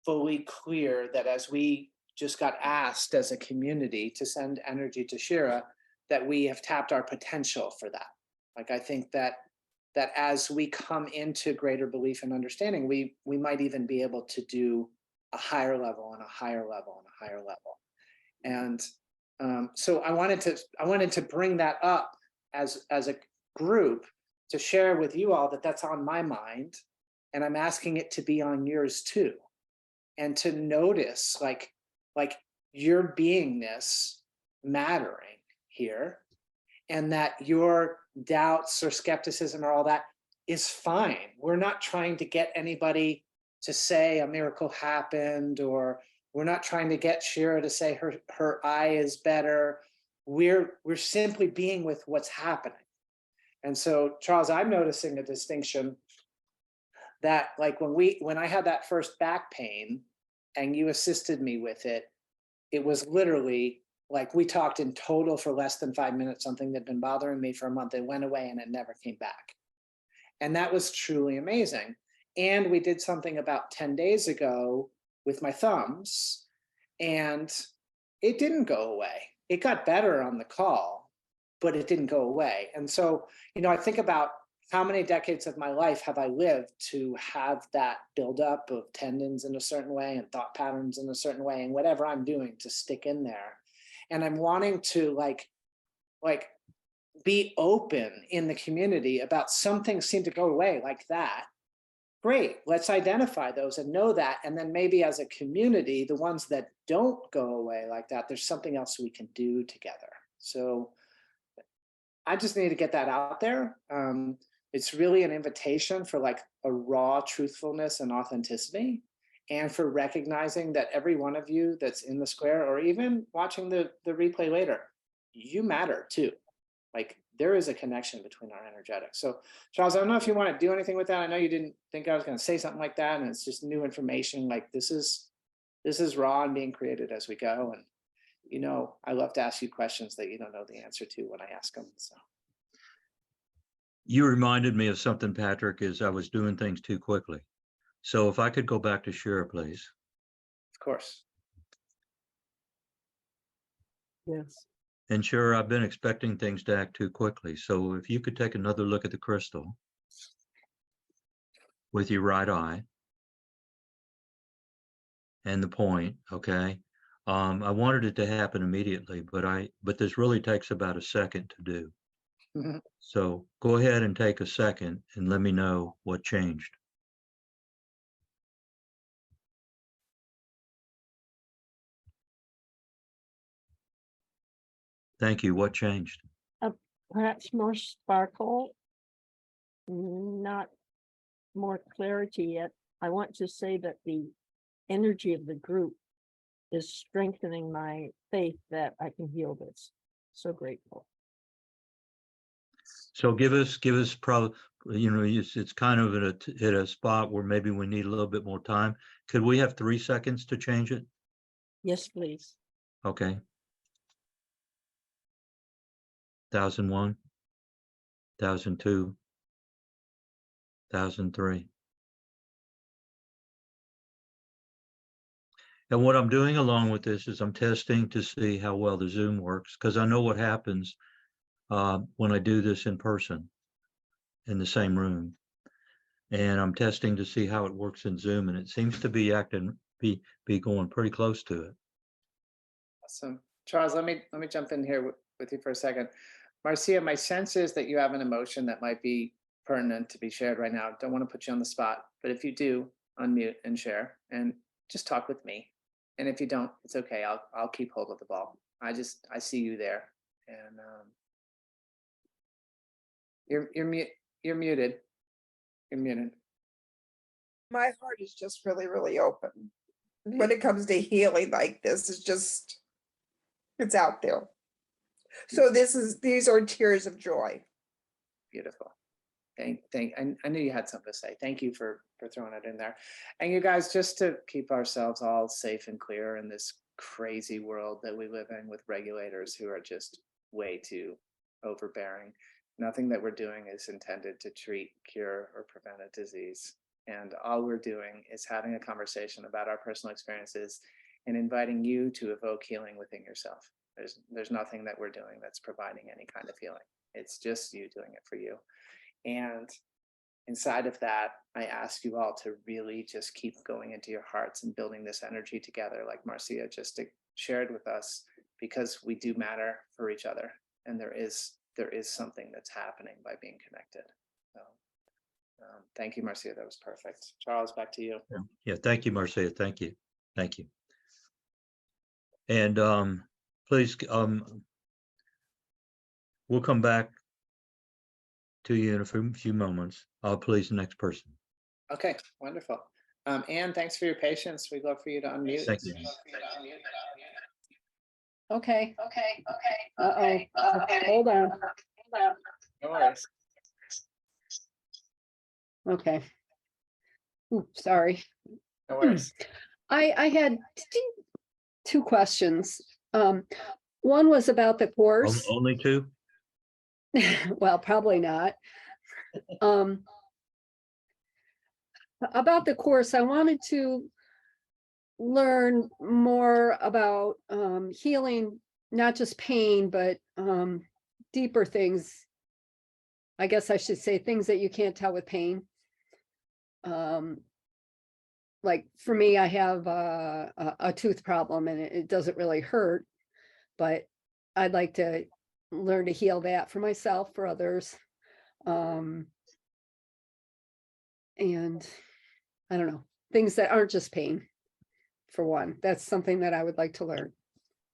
fully clear that as we just got asked as a community to send energy to Shira, that we have tapped our potential for that. Like, I think that as we come into greater belief and understanding, we might even be able to do a higher level and a higher level and a higher level. And so I wanted to bring that up as a group to share with you all that that's on my mind, and I'm asking it to be on yours too, and to notice like your beingness mattering here, and that your doubts or skepticism or all that is fine. We're not trying to get anybody to say a miracle happened, or we're not trying to get Shira to say her eye is better. We're simply being with what's happening. And so, Charles, I'm noticing a distinction that, like, when I had that first back pain and you assisted me with it, it was literally like we talked in total for less than 5 minutes, something that had been bothering me for a month. It went away and it never came back. And that was truly amazing. And we did something about 10 days ago with my thumbs, and it didn't go away. It got better on the call, but it didn't go away. And so, I think about how many decades of my life have I lived to have that buildup of tendons in a certain way and thought patterns in a certain way, and whatever I'm doing to stick in there. And I'm wanting to like be open in the community about some things seem to go away like that. Great, let's identify those and know that. And then maybe as a community, the ones that don't go away like that, there's something else we can do together. So I just need to get that out there. It's really an invitation for like a raw truthfulness and authenticity, and for recognizing that every one of you that's in the square, or even watching the replay later, you matter too. Like, there is a connection between our energetics. So Charles, I don't know if you want to do anything with that. I know you didn't think I was going to say something like that, and it's just new information. Like, this is raw and being created as we go. And I love to ask you questions that you don't know the answer to when I ask them. So You reminded me of something, Patrick, as I was doing things too quickly. So if I could go back to Shira, please. of course. Yes. And sure, I've been expecting things to act too quickly. So if you could take another look at the crystal with your right eye and the point, okay? I wanted it to happen immediately, but this really takes about a second to do. Mhm. So go ahead and take a second and let me know what changed. Thank you. What changed? Perhaps more sparkle, not more clarity yet. I want to say that the energy of the group is strengthening my faith that I can heal this. So grateful. So give us probably, it's kind of at a spot where maybe we need a little bit more time. Could we have 3 seconds to change it? Yes, please. Okay. 1001, 1002, 1003. And what I'm doing along with this is I'm testing to see how well the Zoom works, because I know what happens when I do this in person in the same room. And I'm testing to see how it works in Zoom, and it seems to be be going pretty close to it. Awesome. Charles, let me jump in here with you for a second. Marcia, my sense is that you have an emotion that might be pertinent to be shared right now. Don't want to put you on the spot, but if you do, unmute and share, and just talk with me. And if you don't, it's okay. I'll keep hold of the ball. I see you there, and you're muted. You're muted. my heart is just really, really open. When it comes to healing like this, it's just, it's out there. So these are tears of joy. Beautiful. I knew you had something to say. Thank you for throwing it in there. And you guys, just to keep ourselves all safe and clear in this crazy world that we live in with regulators who are just way too overbearing. Nothing that we're doing is intended to treat, cure, or prevent a disease. And all we're doing is having a conversation about our personal experiences and inviting you to evoke healing within yourself. There's nothing that we're doing that's providing any kind of healing. It's just you doing it for you. And inside of that, I ask you all to really just keep going into your hearts and building this energy together, like Marcia just shared with us, because we do matter for each other. And there is something that's happening by being connected. So thank you, Marcia. That was perfect. Charles, back to you. Yeah, thank you, Marcia. Thank you. Thank you. And please, we'll come back to you in a few moments. Please, the next person. Okay, wonderful. Anne, thanks for your patience. We'd love for you to unmute. Thank you. Okay. Uh-oh. Hold on. No worries. Okay. Oops, sorry. No worries. I had two questions. One was about the course. Only two? Well, probably not. About the course, I wanted to learn more about healing, not just pain, but deeper things. I guess I should say things that you can't tell with pain. Like for me, I have a tooth problem and it doesn't really hurt, but I'd like to learn to heal that for myself, for others. And I don't know, things that aren't just pain, for one. That's something that I would like to learn.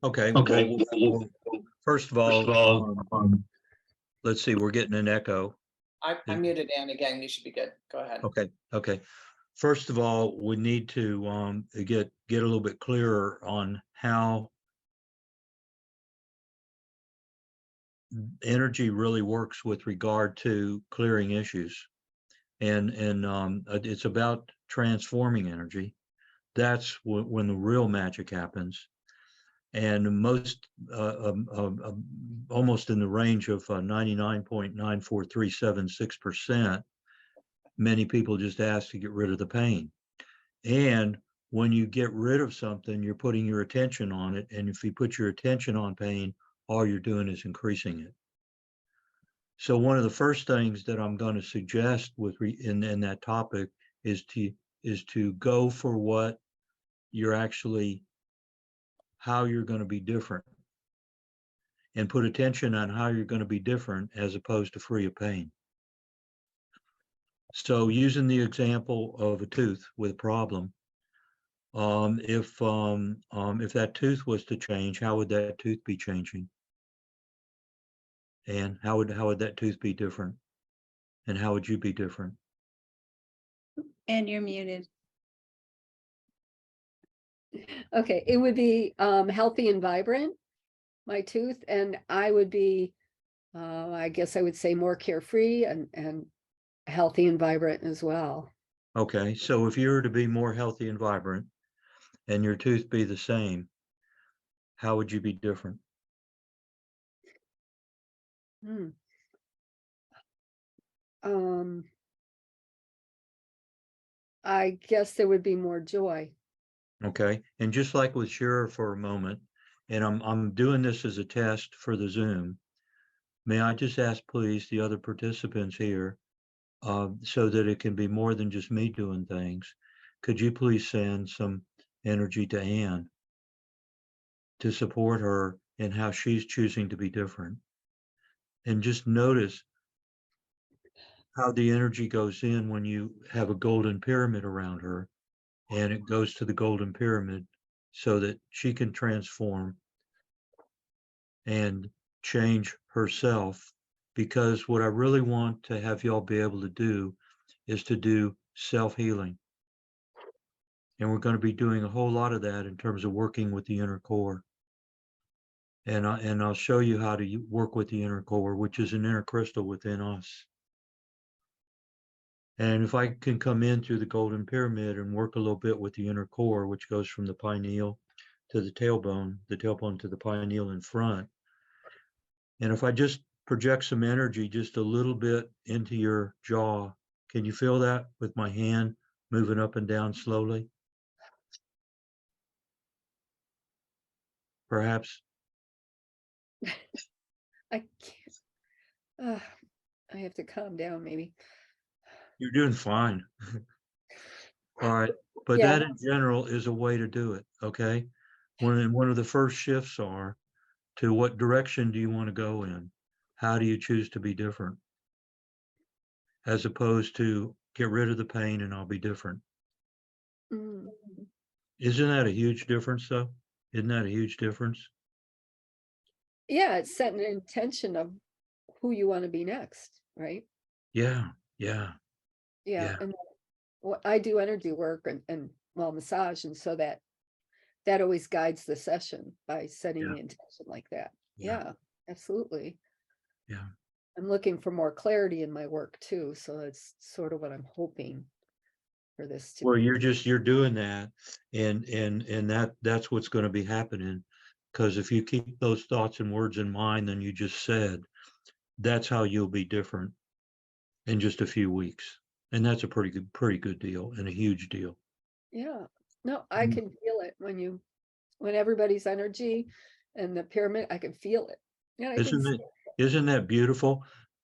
Okay. Well, first of all, let's see, we're getting an echo. I muted Anne again. You should be good. Go ahead. Okay. First of all, we need to get a little bit clearer on how energy really works with regard to clearing issues. And it's about transforming energy. That's when the real magic happens. And most, almost in the range of 99.94376%, many people just ask to get rid of the pain. And when you get rid of something, you're putting your attention on it. And if you put your attention on pain, all you're doing is increasing it. So one of the first things that I'm going to suggest in that topic is to go for what you're actually, how you're going to be different, and put attention on how you're going to be different as opposed to free of pain. So using the example of a tooth with a problem, if that tooth was to change, how would that tooth be changing? And how would that tooth be different? And how would you be different? And you're muted. Okay, it would be healthy and vibrant, my tooth, and I would be, I guess I would say, more carefree and healthy and vibrant as well. Okay, so if you were to be more healthy and vibrant and your tooth be the same, how would you be different? I guess there would be more joy. Okay, and just like with Shira for a moment, and I'm doing this as a test for the Zoom, may I just ask, please, the other participants here, so that it can be more than just me doing things, could you please send some energy to Anne to support her in how she's choosing to be different? And just notice how the energy goes in when you have a golden pyramid around her, and it goes to the golden pyramid so that she can transform and change herself. Because what I really want to have y'all be able to do is to do self-healing. And we're going to be doing a whole lot of that in terms of working with the inner core. And I'll show you how to work with the inner core, which is an inner crystal within us. And if I can come in through the golden pyramid and work a little bit with the inner core, which goes from the pineal to the tailbone to the pineal in front. And if I just project some energy just a little bit into your jaw, can you feel that with my hand moving up and down slowly? Perhaps. I can't. I have to calm down, maybe. You're doing fine. All right. But Yeah. that in general is a way to do it. Okay. One of the first shifts are to what direction do you want to go in? How do you choose to be different? As opposed to get rid of the pain and I'll be different. Mm. Isn't that a huge difference though? Isn't that a huge difference? Yeah, it's setting an intention of who you want to be next, right? Yeah. Yeah. Yeah. Yeah. And what I do energy work and well, massage, and so that always guides the session by setting Yeah. the intention like that. Yeah. Yeah, absolutely. Yeah. I'm looking for more clarity in my work too, so that's sort of what I'm hoping for this to Well, be. you're doing that, and that's what's going to be happening. Because if you keep those thoughts and words in mind, then you just said, that's how you'll be different in just a few weeks. And that's a pretty good deal and a huge deal. Yeah, no, I Mm. can feel it when everybody's energy and the pyramid, I can feel it. Yeah, I can see Isn't that beautiful?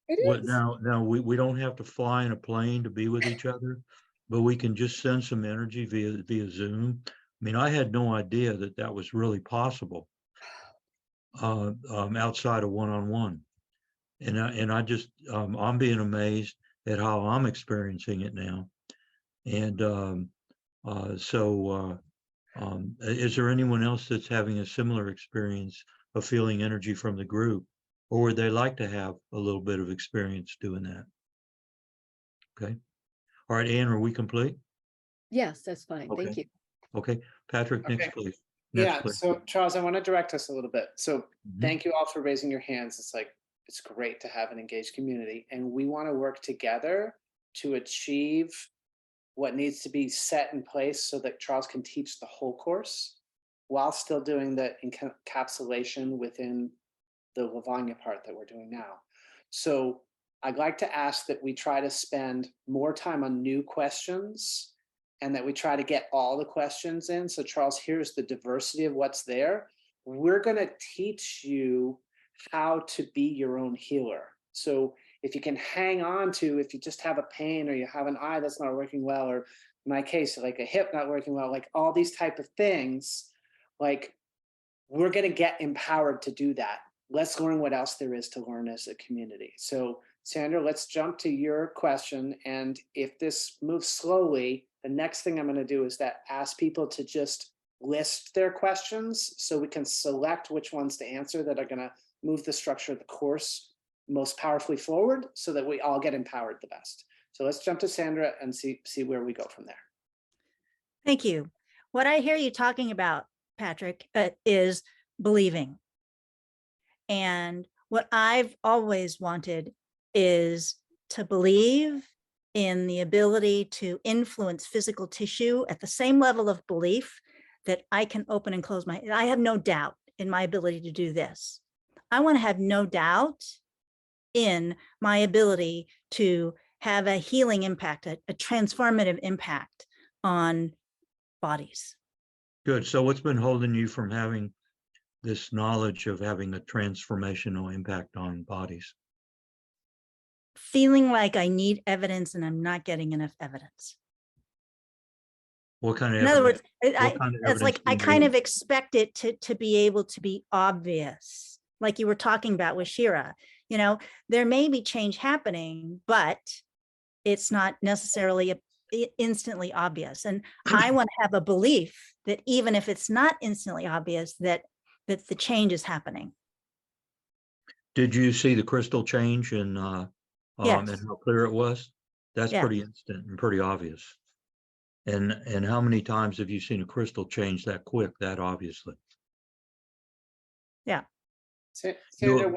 it What is. now we don't have to fly in a plane to be with each other, but we can just send some energy via Zoom. I mean, I had no idea that was really possible outside of one-on-one. And I just I'm being amazed at how I'm experiencing it now. And is there anyone else that's having a similar experience of feeling energy from the group, or would they like to have a little bit of experience doing that? Okay. All right, Anne, are we complete? Yes, that's fine. Okay. Thank you. Okay, Patrick, next, Okay. please. Yeah, Please. so Charles, I want to direct us a little bit. So Mhm. thank you all for raising your hands. It's great to have an engaged community, and we want to work together to achieve what needs to be set in place so that Charles can teach the whole course while still doing the encapsulation within the Lavanya part that we're doing now. So I'd like to ask that we try to spend more time on new questions and that we try to get all the questions in. So Charles, here's the diversity of what's there. We're going to teach you how to be your own healer. So if you can hang on to, if you just have a pain or you have an eye that's not working well, or in my case, like a hip not working well, like all these type of things, like we're going to get empowered to do that. Let's learn what else there is to learn as a community. So Sandra, let's jump to your question. And if this moves slowly, the next thing I'm going to do is ask people to just list their questions so we can select which ones to answer that are going to move the structure of the course most powerfully forward so that we all get empowered the best. So let's jump to Sandra and see where we go from there. Thank you. What I hear you talking about, Patrick, is believing. And what I've always wanted is to believe in the ability to influence physical tissue at the same level of belief that I can open and close my, I have no doubt in my ability to do this. I want to have no doubt in my ability to have a healing impact, a transformative impact on bodies. Good. So what's been holding you from having this knowledge of having a transformational impact on bodies? Feeling like I need evidence and I'm not getting enough evidence. What kind of In other words, evidence? it's like I kind of expect it to be able to be obvious, like you were talking about with Shira. You know, there may be change happening, but it's not necessarily instantly obvious. And I want to have a belief that even if it's not instantly obvious, that the change is happening. Did you see the crystal change and Yes. how clear it was? That's Yeah. pretty instant and pretty obvious. And how many times have you seen a crystal change that quick, that obviously? Sandra,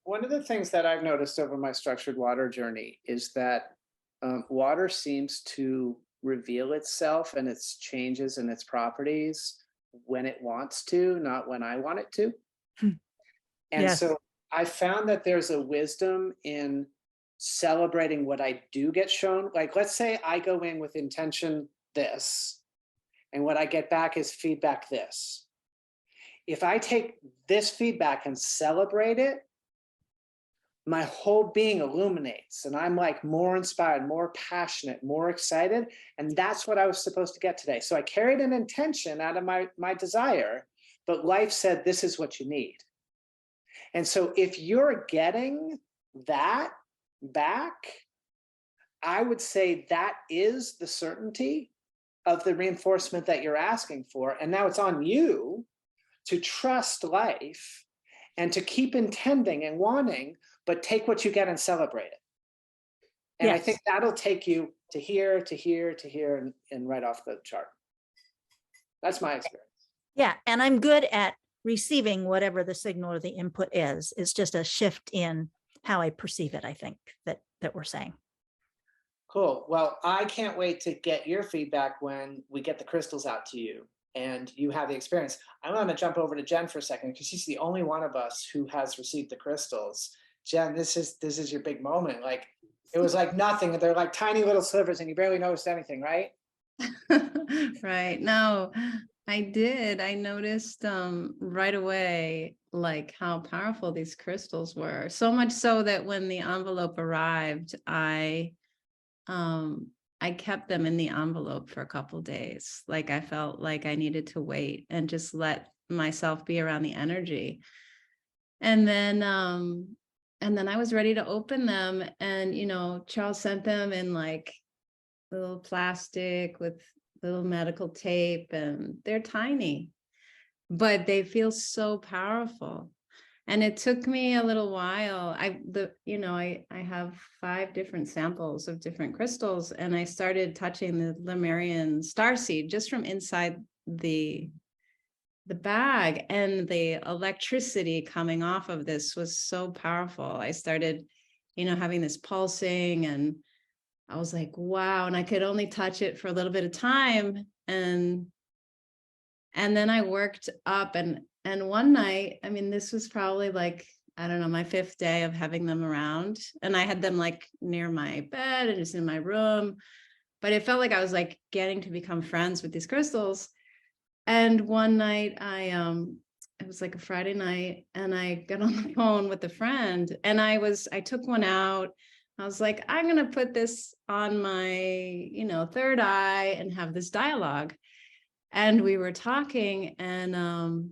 one of the things that I've noticed over my structured water journey is that water seems to reveal itself and its changes and its properties when it wants to, not when I want it to. And Yes. so I found that there's a wisdom in celebrating what I do get shown. Like, let's say I go in with intention this, and what I get back is feedback this. If I take this feedback and celebrate it, my whole being illuminates and I'm like more inspired, more passionate, more excited. And that's what I was supposed to get today. So I carried an intention out of my desire, but life said, this is what you need. And so if you're getting that back, I would say that is the certainty of the reinforcement that you're asking for. And now it's on you to trust life and to keep intending and wanting, but take what you get and celebrate it. And I think that'll take you to here, to here, to here, and right off the chart. That's my experience. Yeah, and I'm good at receiving whatever the signal or the input is. It's just a shift in how I perceive it, I think, that we're saying. Cool. Well, I can't wait to get your feedback when we get the crystals out to you and you have the experience. I want to jump over to Jen for a second because she's the only one of us who has received the crystals. Jen, this is your big moment. Like, it was like nothing. They're like tiny little slivers and you barely noticed anything, right? Right. No, I did. I noticed right away, like how powerful these crystals were. So much so that when the envelope arrived, I kept them in the envelope for a couple days. Like I felt like I needed to wait and just let myself be around the energy. And then I was ready to open them. And, you know, Charles sent them in like little plastic with little medical tape, and they're tiny, but they feel so powerful. And it took me a little while. I have 5 different samples of different crystals, and I started touching the Lemurian starseed just from inside the bag, and the electricity coming off of this was so powerful. I started, having this pulsing, and I was like, wow. And I could only touch it for a little bit of time. And then I worked up, and one night, I mean, this was probably like, I don't know, my 5th day of having them around, and I had them like near my bed and just in my room, but it felt like I was like getting to become friends with these crystals. And one night it was like a Friday night, and I got on the phone with a friend, and I took one out. I was like, I'm going to put this on my, 3rd eye and have this dialogue. And we were talking, and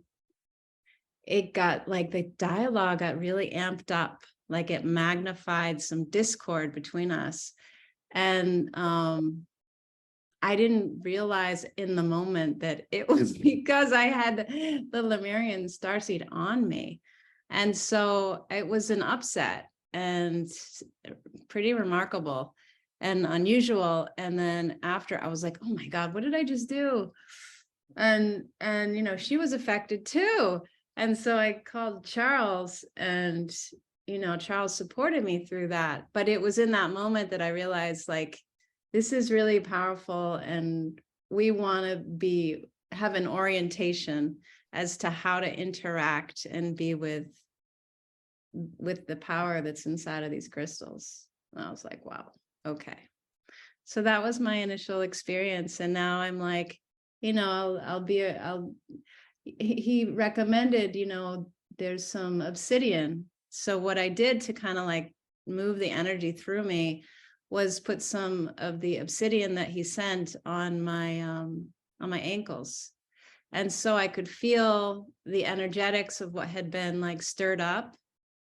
it got like, the dialogue got really amped up, like it magnified some discord between us. And I didn't realize in the moment that it was because I had the Lemurian starseed on me. And so it was an upset and pretty remarkable and unusual. And then after, I was like, oh my God, what did I just do? And she was affected too. And so I called Charles, and Charles supported me through that. But it was in that moment that I realized, like, this is really powerful, and we want to have an orientation as to how to interact and be with the power that's inside of these crystals. And I was like, wow, okay. So that was my initial experience. And now I'm like, he recommended, there's some obsidian. So what I did to kind of like move the energy through me was put some of the obsidian that he sent on my ankles. And so I could feel the energetics of what had been like stirred up,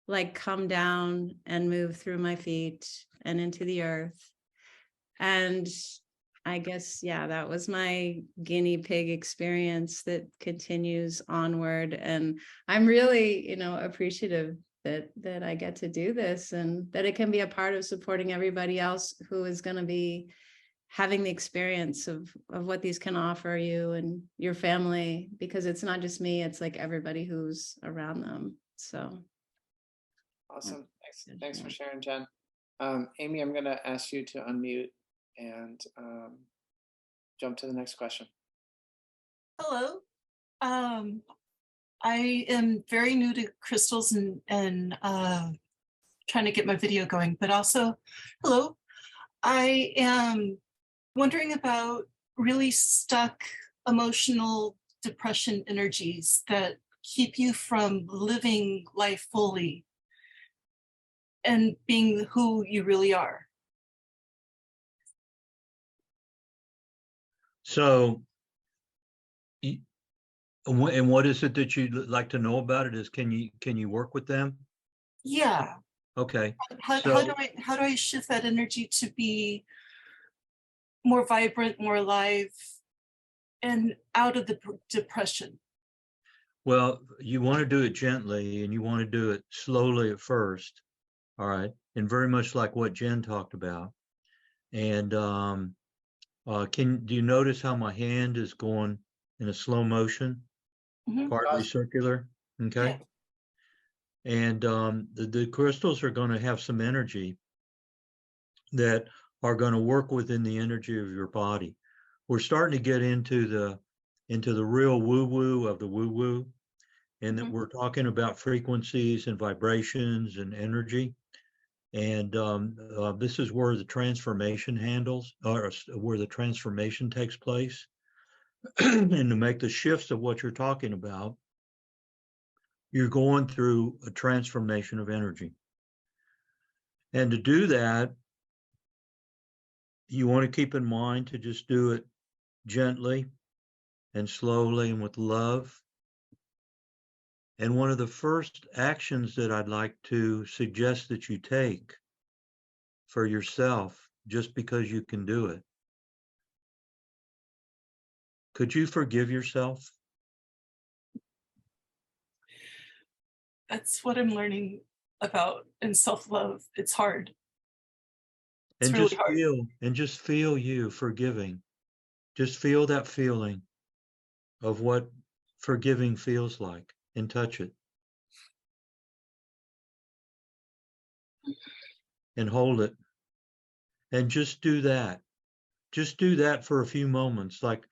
like come down and move through my feet and into the earth. And I guess, yeah, that was my guinea pig experience that continues onward. And I'm really, appreciative that I get to do this, and that it can be a part of supporting everybody else who is going to be having the experience of what these can offer you and your family, because it's not just me, it's like everybody who's around them. So Awesome. Thanks. good, Thanks for yeah. sharing, Jen. Amy, I'm going to ask you to unmute and jump to the next question. Hello. I am very new to crystals and trying to get my video going, but also, hello. I am wondering about really stuck emotional depression energies that keep you from living life fully and being who you really are. So, and what is it that you'd like to know about it? Is can you work with them? Yeah. Okay. How So- do I shift that energy to be more vibrant, more alive, and out of the depression? Well, you want to do it gently and you want to do it slowly at first. All right. And very much like what Jen talked about. And do you notice how my hand is going in a slow motion, Mhm. partly circular? Okay. Yeah. And the crystals are going to have some energy that are going to work within the energy of your body. We're starting to get into the real woo-woo of the woo-woo, and that we're talking about frequencies and vibrations and energy. And this is where the transformation handles, or where the transformation takes place. And to make the shifts of what you're talking about, you're going through a transformation of energy. And to do that, you want to keep in mind to just do it gently and slowly and with love. And one of the first actions that I'd like to suggest that you take for yourself, just because you can do it, could you forgive yourself? That's what I'm learning about in self-love. It's hard. It's And really hard. just feel you forgiving. Just feel that feeling of what forgiving feels like, and touch it. And hold it. And just do that. Just do that for a few moments. Like,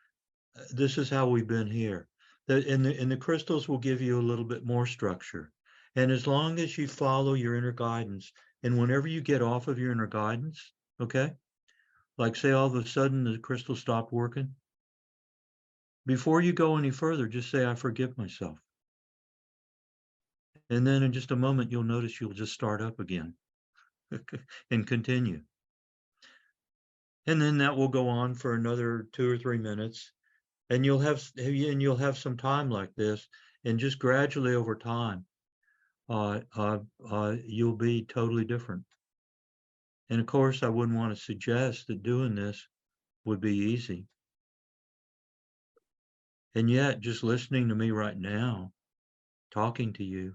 this is how we've been here. And the crystals will give you a little bit more structure. And as long as you follow your inner guidance, and whenever you get off of your inner guidance, okay, like say all of a sudden the crystal stopped working, before you go any further, just say, I forgive myself. And then in just a moment, you'll notice you'll just start up again and continue. And then that will go on for another 2 or 3 minutes. And you'll have some time like this, and just gradually over time, you'll be totally different. And of course, I wouldn't want to suggest that doing this would be easy. And yet, just listening to me right now, talking to you,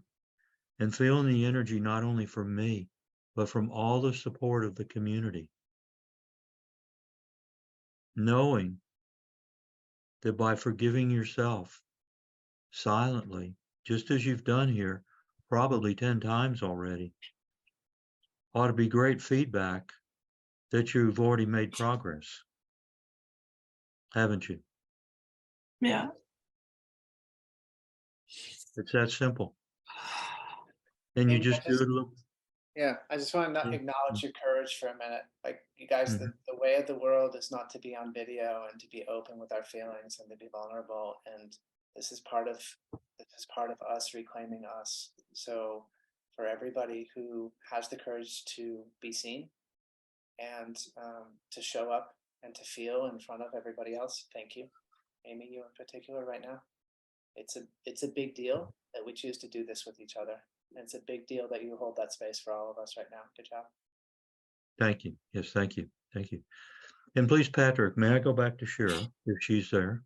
and feeling the energy not only from me, but from all the support of the community, knowing that by forgiving yourself silently, just as you've done here, probably 10 times already, ought to be great feedback that you've already made progress. Haven't you? Yeah. It's that simple. And you Amy, I just do it a little. Yeah, I just want to Yeah. acknowledge your courage for a minute. Like, you guys, the way of the world is not to be on video and to be open with our feelings and to be vulnerable. And this is part of us reclaiming us. So for everybody who has the courage to be seen and to show up and to feel in front of everybody else, thank you. Amy, you in particular right now. It's a big deal that we choose to do this with each other. And it's a big deal that you hold that space for all of us right now. Good job. Thank you. Yes, thank you. Thank you. And please, Patrick, may I go back to Shira if she's there?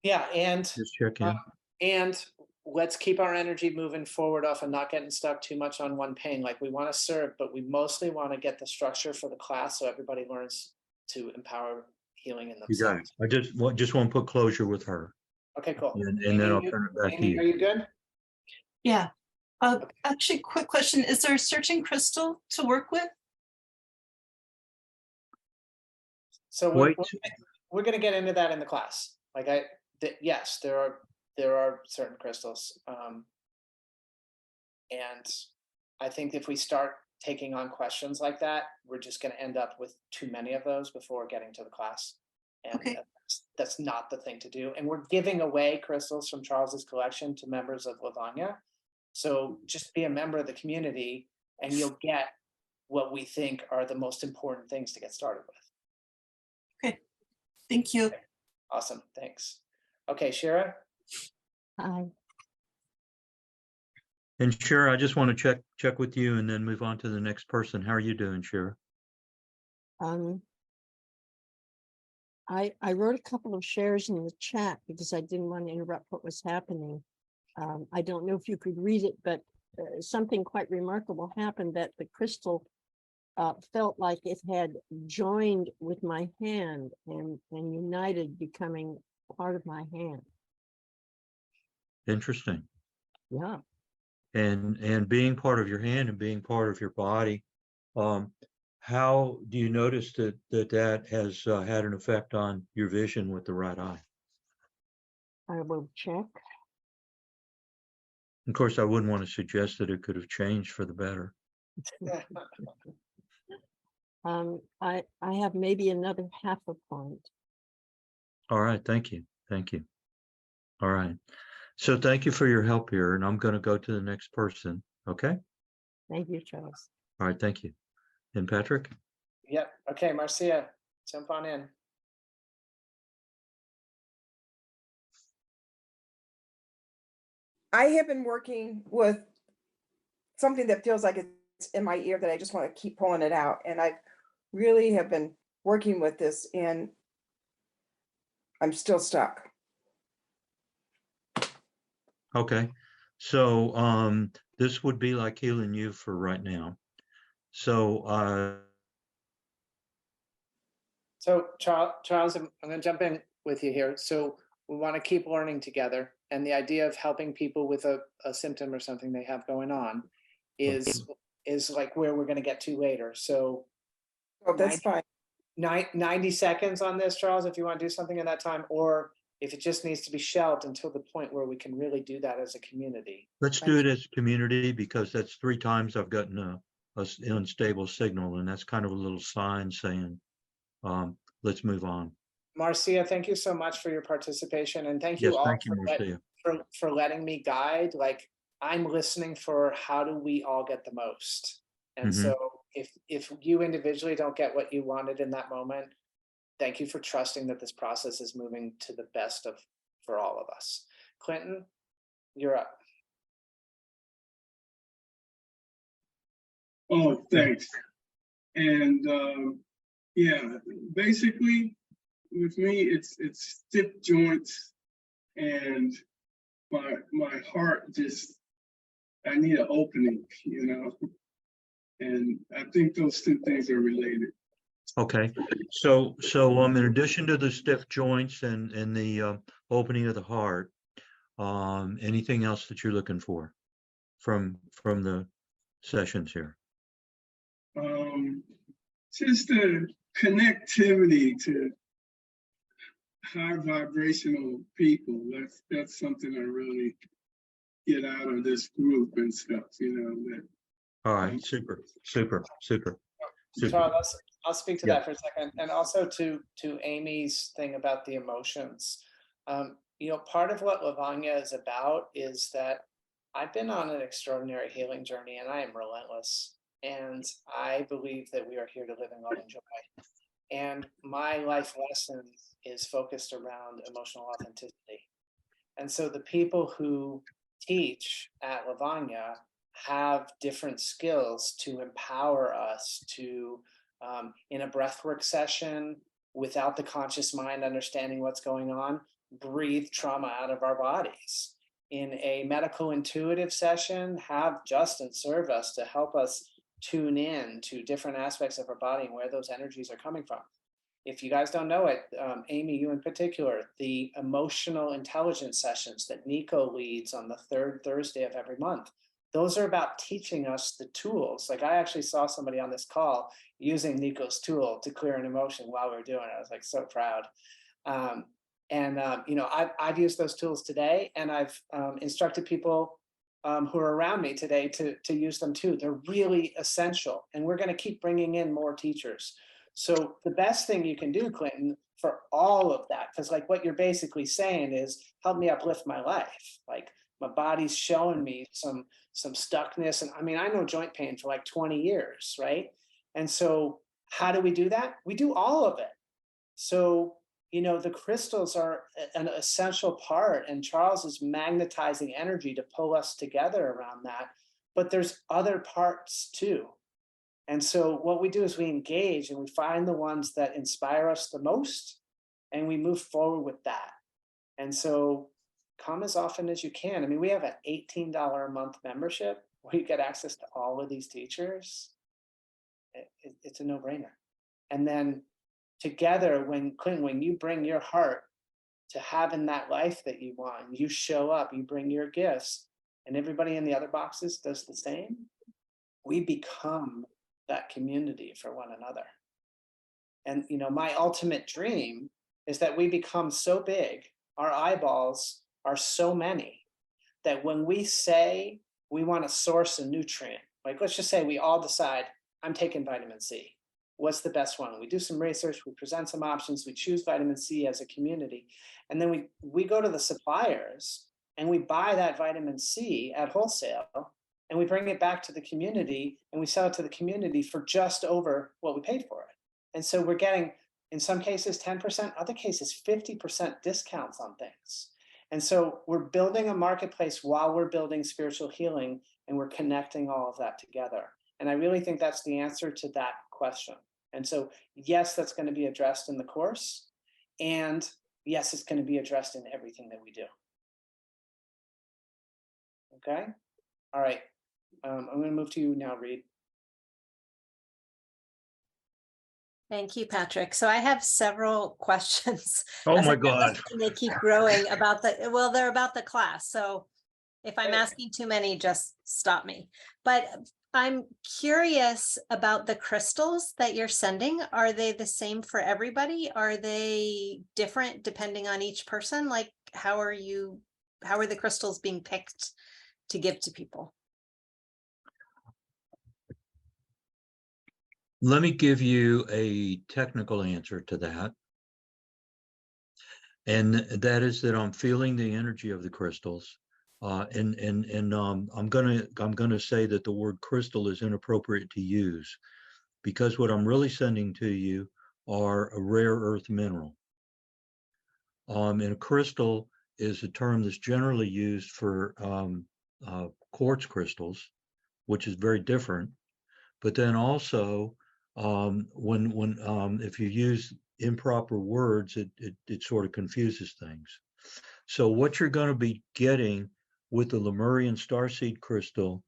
Yeah, and Just check in. and let's keep our energy moving forward off and not getting stuck too much on one pain. Like, we want to serve, but we mostly want to get the structure for the class so everybody learns to empower healing in You got it. themselves. I just want to put closure with her, Okay, cool. and then I'll Amy, turn it back to Amy, are you. you good? Yeah. Actually, quick question. Is there a certain crystal to work with? So Wait. we're gonna get into that in the class. Like yes, there are certain crystals. And I think if we start taking on questions like that, we're just gonna end up with too many of those before getting to the class. And Okay. that's not the thing to do. And we're giving away crystals from Charles's collection to members of Lavanya. So just be a member of the community and you'll get what we think are the most important things to get started with. Thank you. Awesome, thanks. Okay, Shira? Hi. And Shira, I just want to check with you and then move on to the next person. How are you doing, Shira? I wrote a couple of shares in the chat because I didn't want to interrupt what was happening. I don't know if you could read it, but something quite remarkable happened, that the crystal felt like it had joined with my hand and united, becoming part of my hand. Interesting. Yeah. And being part of your hand and being part of your body, how do you notice that has had an effect on your vision with the right eye? I will check. Of course, I wouldn't want to suggest that it could have changed for the better. I have maybe another half a point. All right, thank you. Thank you. All right. So thank you for your help here, and I'm going to go to the next person. Okay. Thank you, Charles. All right, thank you. And Patrick? Yep, okay, Marcia, jump on in. I have been working with something that feels like it's in my ear that I just want to keep pulling it out. And I really have been working with this and I'm still stuck. Okay. So this would be like healing you for right now. So Charles, I'm going to jump in with you here. So we want to keep learning together. And the idea of helping people with a symptom or something they have going on is like where we're going to get to later. So Oh, that's fine. 90 seconds on this, Charles, if you want to do something in that time, or if it just needs to be shelved until the point where we can really do that as a community. let's do it as a community, because that's 3 times I've gotten a unstable signal, and that's kind of a little sign saying, let's move on. Marcia, thank you so much for your participation, and thank you Yes, all thank you, Marcia. for letting me guide. Like, I'm listening for how do we all get the most. And so if you individually don't get what you wanted in that moment, thank you for trusting that this process is moving to the best for all of us. Clinton, you're up. Oh, thanks. And yeah, basically with me, it's stiff joints, and my heart just, I need an opening, you know, and I think those 2 things are related. Okay, so in addition to the stiff joints and the opening of the heart, anything else that you're looking for from the sessions here? Just the connectivity to high vibrational people. That's something I really get out of this group and stuff, you know. That, all right, super. Charles, I'll speak to Yeah. that for a second, and also to Amy's thing about the emotions. You know, part of what Lavanya is about is that I've been on an extraordinary healing journey, and I am relentless. And I believe that we are here to live in love and joy. And my life lesson is focused around emotional authenticity. And so the people who teach at Lavanya have different skills to empower us to, in a breathwork session, without the conscious mind understanding what's going on, breathe trauma out of our bodies. In a medical intuitive session, have Justin serve us to help us tune in to different aspects of our body and where those energies are coming from. if you guys don't know it, Amy, you in particular, the emotional intelligence sessions that Nico leads on the third Thursday of every month, those are about teaching us the tools. Like I actually saw somebody on this call using Nico's tool to clear an emotion while we were doing it. I was like so proud. You know, I've used those tools today, and I've instructed people who are around me today to use them too. They're really essential, and we're going to keep bringing in more teachers. So the best thing you can do, Clinton, for all of that, because like what you're basically saying is, help me uplift my life. Like my body's showing me some stuckness, and I mean, I know joint pain for like 20 years, right? And so how do we do that? We do all of it. So, you know, the crystals are an essential part, and Charles is magnetizing energy to pull us together around that. But there's other parts too. And so what we do is we engage and we find the ones that inspire us the most, and we move forward with that. And so come as often as you can. I mean, we have an $18 a month membership where you get access to all of these teachers. It's a no-brainer. And then together, Clinton, when you bring your heart to having that life that you want, you show up, you bring your gifts, and everybody in the other boxes does the same, we become that community for one another. And, you know, my ultimate dream is that we become so big, our eyeballs are so many, that when we say we want to source a nutrient, like let's just say we all decide, I'm taking vitamin C. What's the best one? We do some research, we present some options, we choose vitamin C as a community, and then we go to the suppliers and we buy that vitamin C at wholesale, and we bring it back to the community and we sell it to the community for just over what we paid for it. And so we're getting, in some cases, 10%, other cases, 50% discounts on things. And so we're building a marketplace while we're building spiritual healing, and we're connecting all of that together. And I really think that's the answer to that question. And so, yes, that's going to be addressed in the course. And yes, it's going to be addressed in everything that we do. Okay. All right. I'm going to move to you now, Reed. Thank you, Patrick. So I have several questions. Oh As my I God. listen, they keep growing about they're about the class. So if I'm asking too many, just stop me. But I'm curious about the crystals that you're sending. Are they the same for everybody? Are they different depending on each person? Like, how are the crystals being picked to give to people? Let me give you a technical answer to that. And that is that I'm feeling the energy of the crystals. I'm gonna say that the word crystal is inappropriate to use, because what I'm really sending to you are a rare earth mineral. And a crystal is a term that's generally used for quartz crystals, which is very different. But then also, if you use improper words, it sort of confuses things. So what you're going to be getting with the Lemurian starseed crystal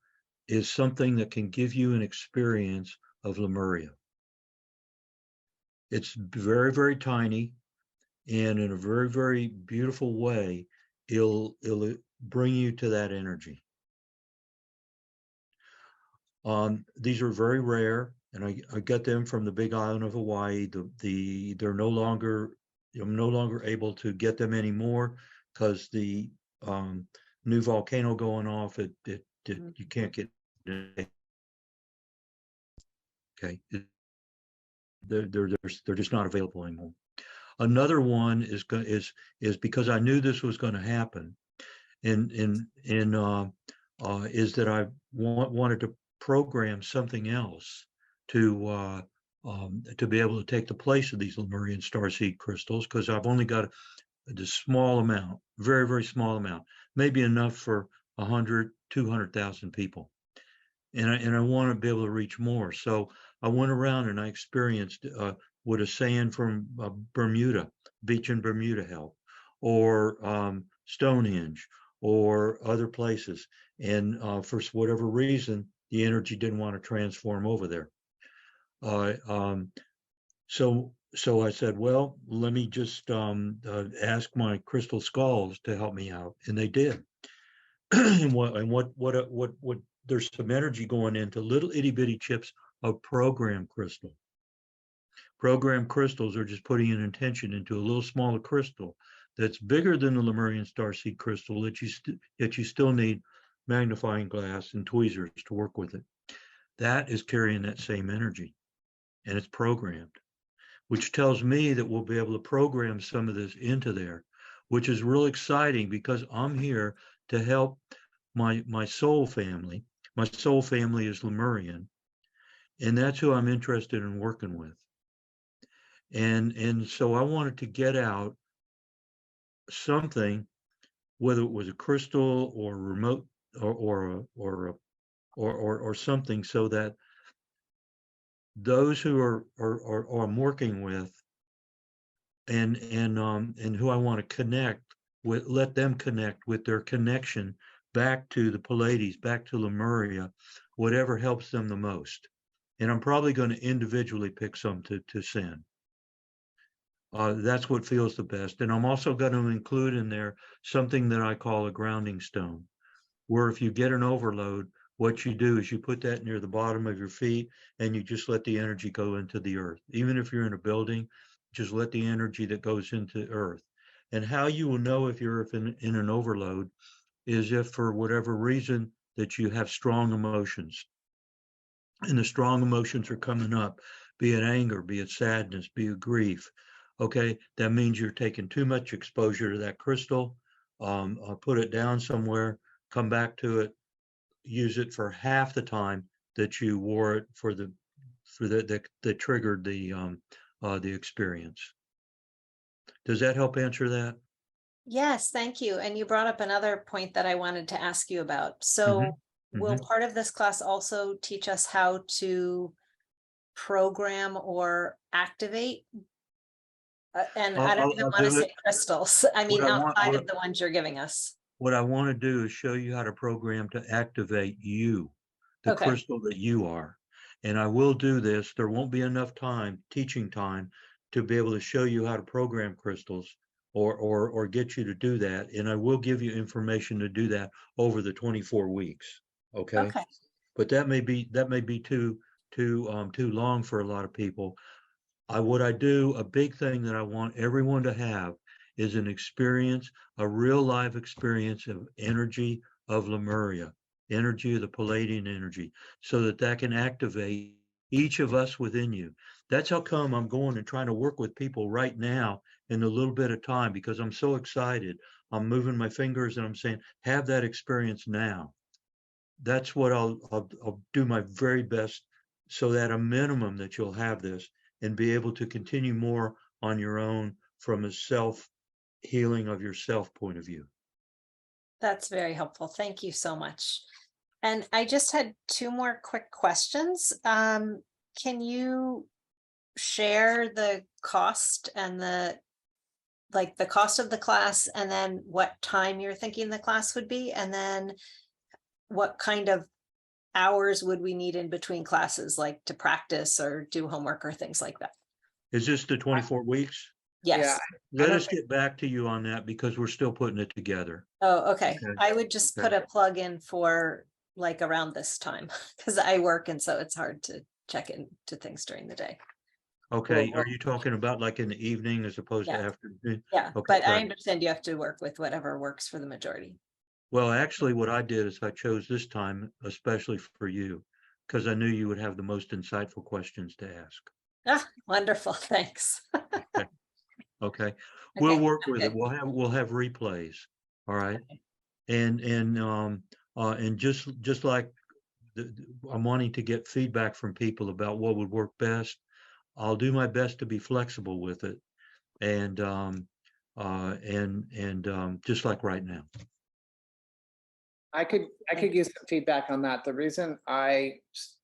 is something that can give you an experience of Lemuria. It's very, very tiny, and in a very, very beautiful way, it'll bring you to that energy. These are very rare, and I get them from the Big Island of Hawaii. I'm no longer able to get them anymore because the new volcano going off. You can't get. Okay, they're just not available anymore. Another one is because I knew this was going to happen, is that I wanted to program something else to be able to take the place of these Lemurian starseed crystals, because I've only got a small amount, very, very small amount, maybe enough for 100, 200,000 people. And I want to be able to reach more. So I went around and I experienced would a sand from Bermuda, beach in Bermuda help, or Stonehenge, or other places. And for whatever reason, the energy didn't want to transform over there. So so I said, well, let me just ask my crystal skulls to help me out, and they did. And what there's some energy going into little itty bitty chips of program crystal. Program crystals are just putting an intention into a little smaller crystal that's bigger than the Lemurian starseed crystal that you still need magnifying glass and tweezers to work with it. That is carrying that same energy, and it's programmed, which tells me that we'll be able to program some of this into there, which is real exciting because I'm here to help my soul family. My soul family is Lemurian, and that's who I'm interested in working with. And so I wanted to get out something, whether it was a crystal or remote or something, so that those who are I'm working with and who I want to connect with, let them connect with their connection back to the Pleiades, back to Lemuria, whatever helps them the most. And I'm probably going to individually pick some to send. That's what feels the best. And I'm also going to include in there something that I call a grounding stone, where if you get an overload, what you do is you put that near the bottom of your feet and you just let the energy go into the earth. Even if you're in a building, just let the energy that goes into earth. And how you will know if you're in an overload is if for whatever reason that you have strong emotions. And the strong emotions are coming up, be it anger, be it sadness, be it grief. Okay, that means you're taking too much exposure to that crystal. Put it down somewhere, come back to it, use it for half the time that you wore it for that triggered the experience. Does that help answer that? Yes, thank you. And you brought up another point that I wanted to ask you about. So will part of this class also teach us how to program or activate? And I don't even want to say crystals. I mean, outside of the ones you're giving us. What I want to do is show you how to program to activate you, the crystal that you are. And I will do this. There won't be enough time, teaching time, to be able to show you how to program crystals or get you to do that. And I will give you information to do that over the 24 weeks. Okay. But that may be too long for a lot of people. What I do, a big thing that I want everyone to have is an experience, a real life experience of energy of Lemuria, energy of the Palladian energy, so that can activate each of us within you. That's how come I'm going and trying to work with people right now in a little bit of time, because I'm so excited. I'm moving my fingers and I'm saying, have that experience now. That's what I'll do my very best, so that a minimum that you'll have this and be able to continue more on your own from a self-healing of yourself point of view. That's very helpful. Thank you so much. And I just had two more quick questions. Can you share the cost and the cost of the class, and then what time you're thinking the class would be, and then what kind of hours would we need in between classes, like to practice or do homework or things like that? Is this the 24 weeks? Yes. Let us get back to you on that, because we're still putting it together. Oh, okay. I would just put a plug in for like around this time, because I work and so it's hard to check into things during the day. Okay, are you talking about like in the evening as opposed to afternoon? Yeah, Okay, but I right. understand you have to work with whatever works for the majority. Well, actually, what I did is I chose this time especially for you, because I knew you would have the most insightful questions to ask. Ah, wonderful. Thanks. Okay, we'll Okay, work with it. good. We'll have replays. All right. And just like I'm wanting to get feedback from people about what would work best, I'll do my best to be flexible with it. And just like right now. I could use some feedback on that. The reason I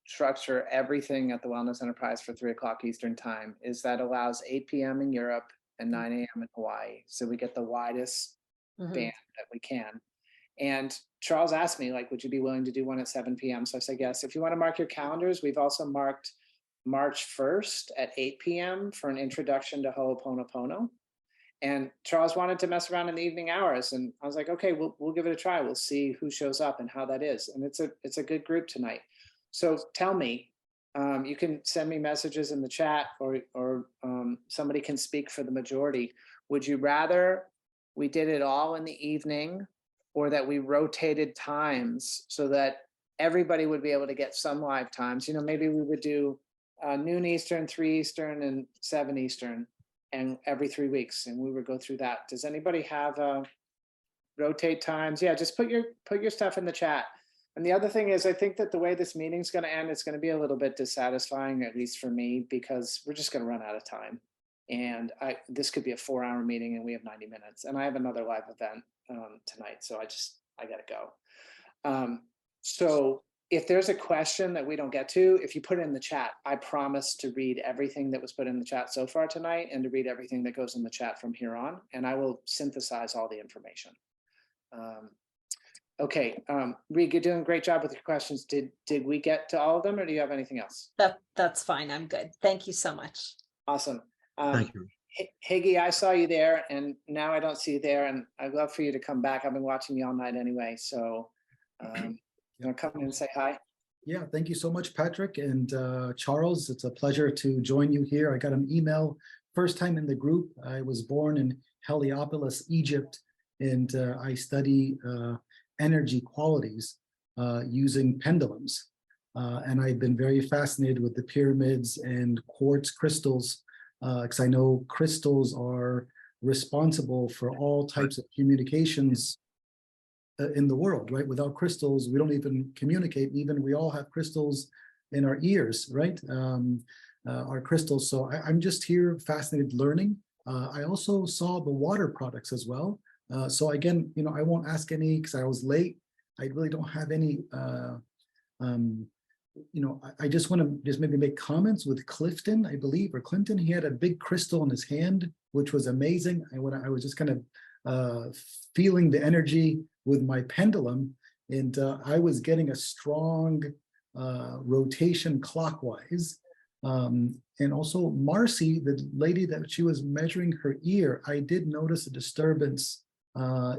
structure everything at the Wellness Enterprise for 3:00 Eastern time is that allows 8 p.m. in Europe and 9 a.m. in Hawaii. So we get the widest band that we can. And Charles asked me, like, would you be willing to do one at 7 p.m.? So I said, yes. If you want to mark your calendars, we've also marked March 1st at 8 p.m. for an introduction to Ho'oponopono. And Charles wanted to mess around in the evening hours, and I was like, okay, we'll give it a try. We'll see who shows up and how that is. And it's a good group tonight. So tell me, you can send me messages in the chat, or somebody can speak for the majority. Would you rather we did it all in the evening, or that we rotated times so that everybody would be able to get some live times? You know, maybe we would do noon Eastern, 3 Eastern, and 7 Eastern, and every 3 weeks, and we would go through that. Does anybody have rotate times? Yeah, just put your stuff in the chat. And the other thing is, I think that the way this meeting's going to end, it's going to be a little bit dissatisfying, at least for me, because we're just going to run out of time. And this could be a 4-hour meeting, and we have 90 minutes. And I have another live event tonight, so I got to go. So if there's a question that we don't get to, if you put it in the chat, I promise to read everything that was put in the chat so far tonight, and to read everything that goes in the chat from here on, and I will synthesize all the information. Okay, Reed, you're doing a great job with your questions. Did we get to all of them, or do you have anything else? That's fine. I'm good. Thank you so much. Awesome. Thank you. Higgy, I saw you there, and now I don't see you there, and I'd love for you to come back. I've been watching you all night anyway, so you want to come in and say hi? Yeah, thank you so much, Patrick and Charles. It's a pleasure to join you here. I got an email, first time in the group. I was born in Heliopolis, Egypt, and I study energy qualities using pendulums. And I've been very fascinated with the pyramids and quartz crystals, because I know crystals are responsible for all types of communications in the world, right? Without crystals, we don't even communicate. Even we all have crystals in our ears, right? Our crystals. So I'm just here fascinated learning. I also saw the water products as well. So again, you know, I won't ask any because I was late. I really don't have any, you know, I just want to just maybe make comments with Clifton, I believe, or Clinton. He had a big crystal in his hand, which was amazing. I was just kind of feeling the energy with my pendulum, and I was getting a strong rotation clockwise. And also Marcy, the lady that she was measuring her ear, I did notice a disturbance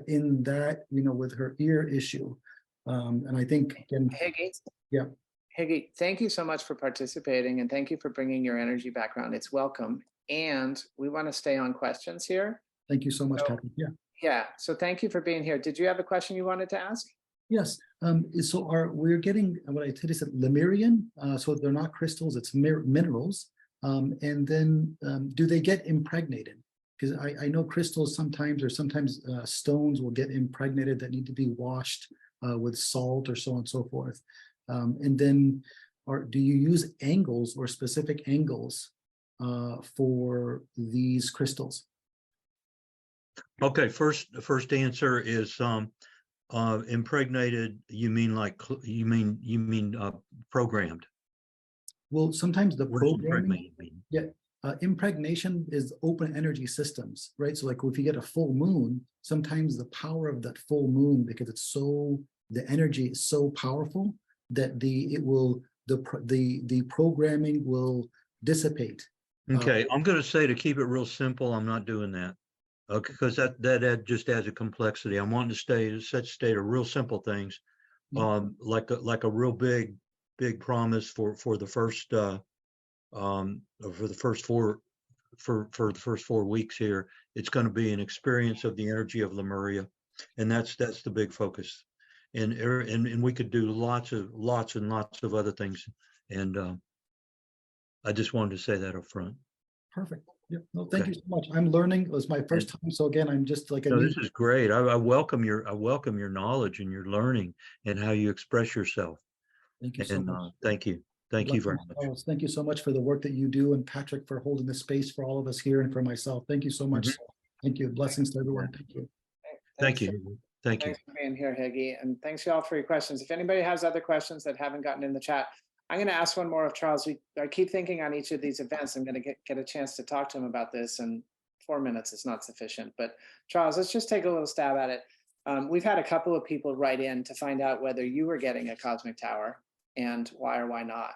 in that, you know, with her ear issue. And I think, again, Higgy, yeah. Higgy, thank you so much for participating, and thank you for bringing your energy background. It's welcome. And we want to stay on questions here. Thank you so much, Patrick. Yeah. Yeah, so thank you for being here. Did you have a question you wanted to ask? Yes. So we're getting what I said Lemurian. So they're not crystals; it's minerals. And then do they get impregnated? Because I know crystals sometimes, or sometimes stones will get impregnated that need to be washed with salt or so on and so forth. And then, do you use angles or specific angles for these crystals? Okay, first answer is impregnated. You mean like you mean programmed? Well, sometimes the What does programming, impregnated mean? yeah, impregnation is open energy systems, right? So like if you get a full moon, sometimes the power of that full moon, because it's so, the energy is so powerful that the programming will dissipate. Okay, I'm going to say, to keep it real simple, I'm not doing that. Okay, because that just adds a complexity. I'm wanting to state a real simple things, like a real big promise for the first for the first 4 weeks here. It's going to be an experience of the energy of Lemuria, and that's the big focus. And we could do lots and lots of other things, and I just wanted to say that up front. Perfect. Yeah. No, thank you so much. I'm learning. It was my first time, so again, I'm just like a No, new. this is great. I welcome your knowledge and your learning and how you express yourself. Thank you so And much. thank you very much. Charles, thank you so much for the work that you do, and Patrick for holding the space for all of us here and for myself. Thank you so much. Thank you. Blessings to everyone. Thank you. Thank you. Thank you. Thanks for being here, Higgy, and thanks you all for your questions. If anybody has other questions that haven't gotten in the chat, I'm going to ask one more of Charles. I keep thinking on each of these events, I'm going to get a chance to talk to him about this, and 4 minutes is not sufficient. But Charles, let's just take a little stab at it. We've had a couple of people write in to find out whether you were getting a cosmic tower and why or why not.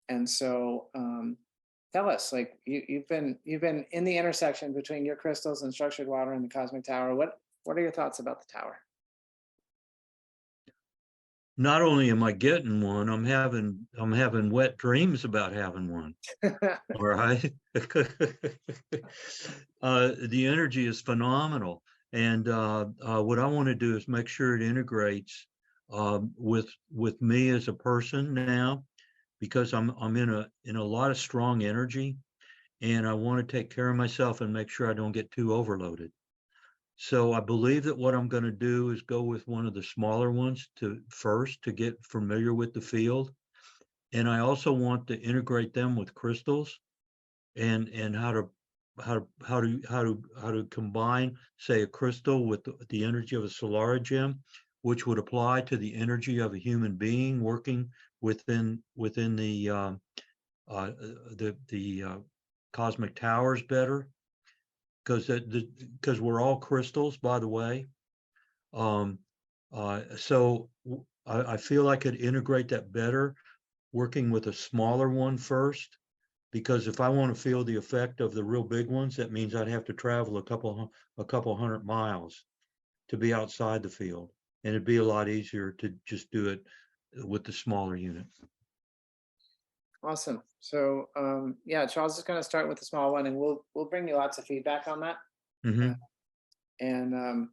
And so tell us, like you've been in the intersection between your crystals and structured water and the Cosmic Tower. What are your thoughts about the tower? Not only am I getting one, I'm having wet dreams about having one. All right. The energy is phenomenal. And what I want to do is make sure it integrates with me as a person now, because I'm in a lot of strong energy, and I want to take care of myself and make sure I don't get too overloaded. So I believe that what I'm going to do is go with one of the smaller ones first to get familiar with the field. And I also want to integrate them with crystals and how to combine, say, a crystal with the energy of a Solara gem, which would apply to the energy of a human being working within the cosmic towers better. Because we're all crystals, by the way. So I feel I could integrate that better, working with a smaller one first, because if I want to feel the effect of the real big ones, that means I'd have to travel a couple hundred miles to be outside the field, and it'd be a lot easier to just do it with the smaller unit. Awesome. So yeah, Charles is going to start with the small one, and we'll bring you lots of feedback on that. Mm-hmm. And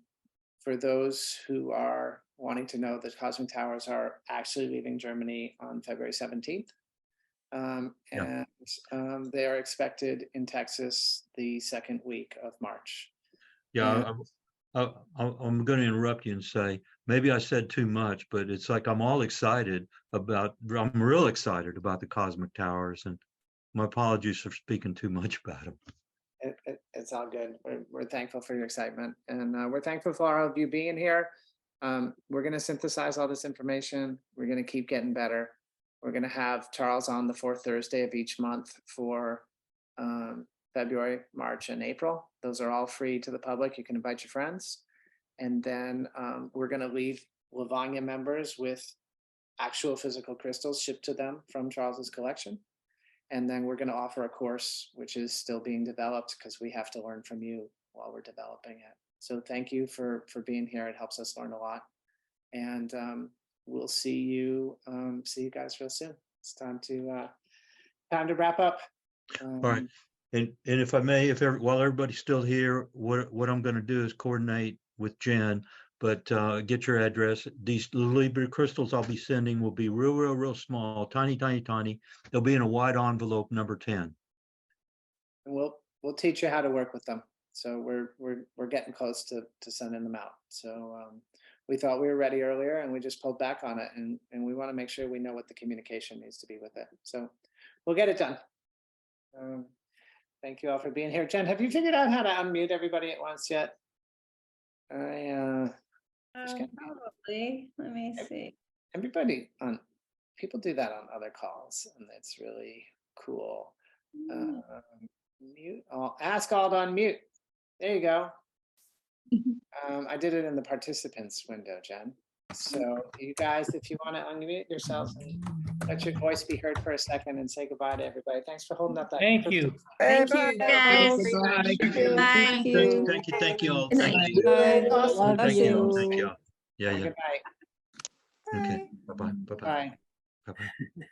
for those who are wanting to know, the Cosmic Towers are actually leaving Germany on February 17th. And they are expected in Texas the second week of March. Yeah, I'm going to interrupt you and say, maybe I said too much, but it's like I'm real excited about the Cosmic Towers, and my apologies for speaking too much about them. It's all good. We're thankful for your excitement, and we're thankful for all of you being here. We're going to synthesize all this information. We're going to keep getting better. We're going to have Charles on the fourth Thursday of each month for February, March, and April. Those are all free to the public. You can invite your friends. And then we're going to leave Lavanya members with actual physical crystals shipped to them from Charles's collection. And then we're going to offer a course, which is still being developed because we have to learn from you while we're developing it. So thank you for being here. It helps us learn a lot. And we'll see you guys real soon. It's time to wrap up. All right. And if I may, while everybody's still here, what I'm going to do is coordinate with Jen, but get your address. These Libra crystals I'll be sending will be real small, tiny. They'll be in a wide envelope, number 10. And we'll teach you how to work with them. So we're getting close to sending them out. So we thought we were ready earlier, and we just pulled back on it, and we want to make sure we know what the communication needs to be with it. So we'll get it done. Thank you all for being here. Jen, have you figured out how to unmute everybody at once yet? Probably. Let me see. People do that on other calls, and it's really cool. Mute. Ask all to unmute. There you go. I did it in the participants window, Jen. So you guys, if you want to unmute yourselves and let your voice be heard for a second and say goodbye to everybody. Thanks for holding up that. Thank you. Thank you, guys. Thank you all. Thank you. Love Thank you. you. Thank you. Yeah. Good night. Okay. Bye-bye. Bye. Bye-bye.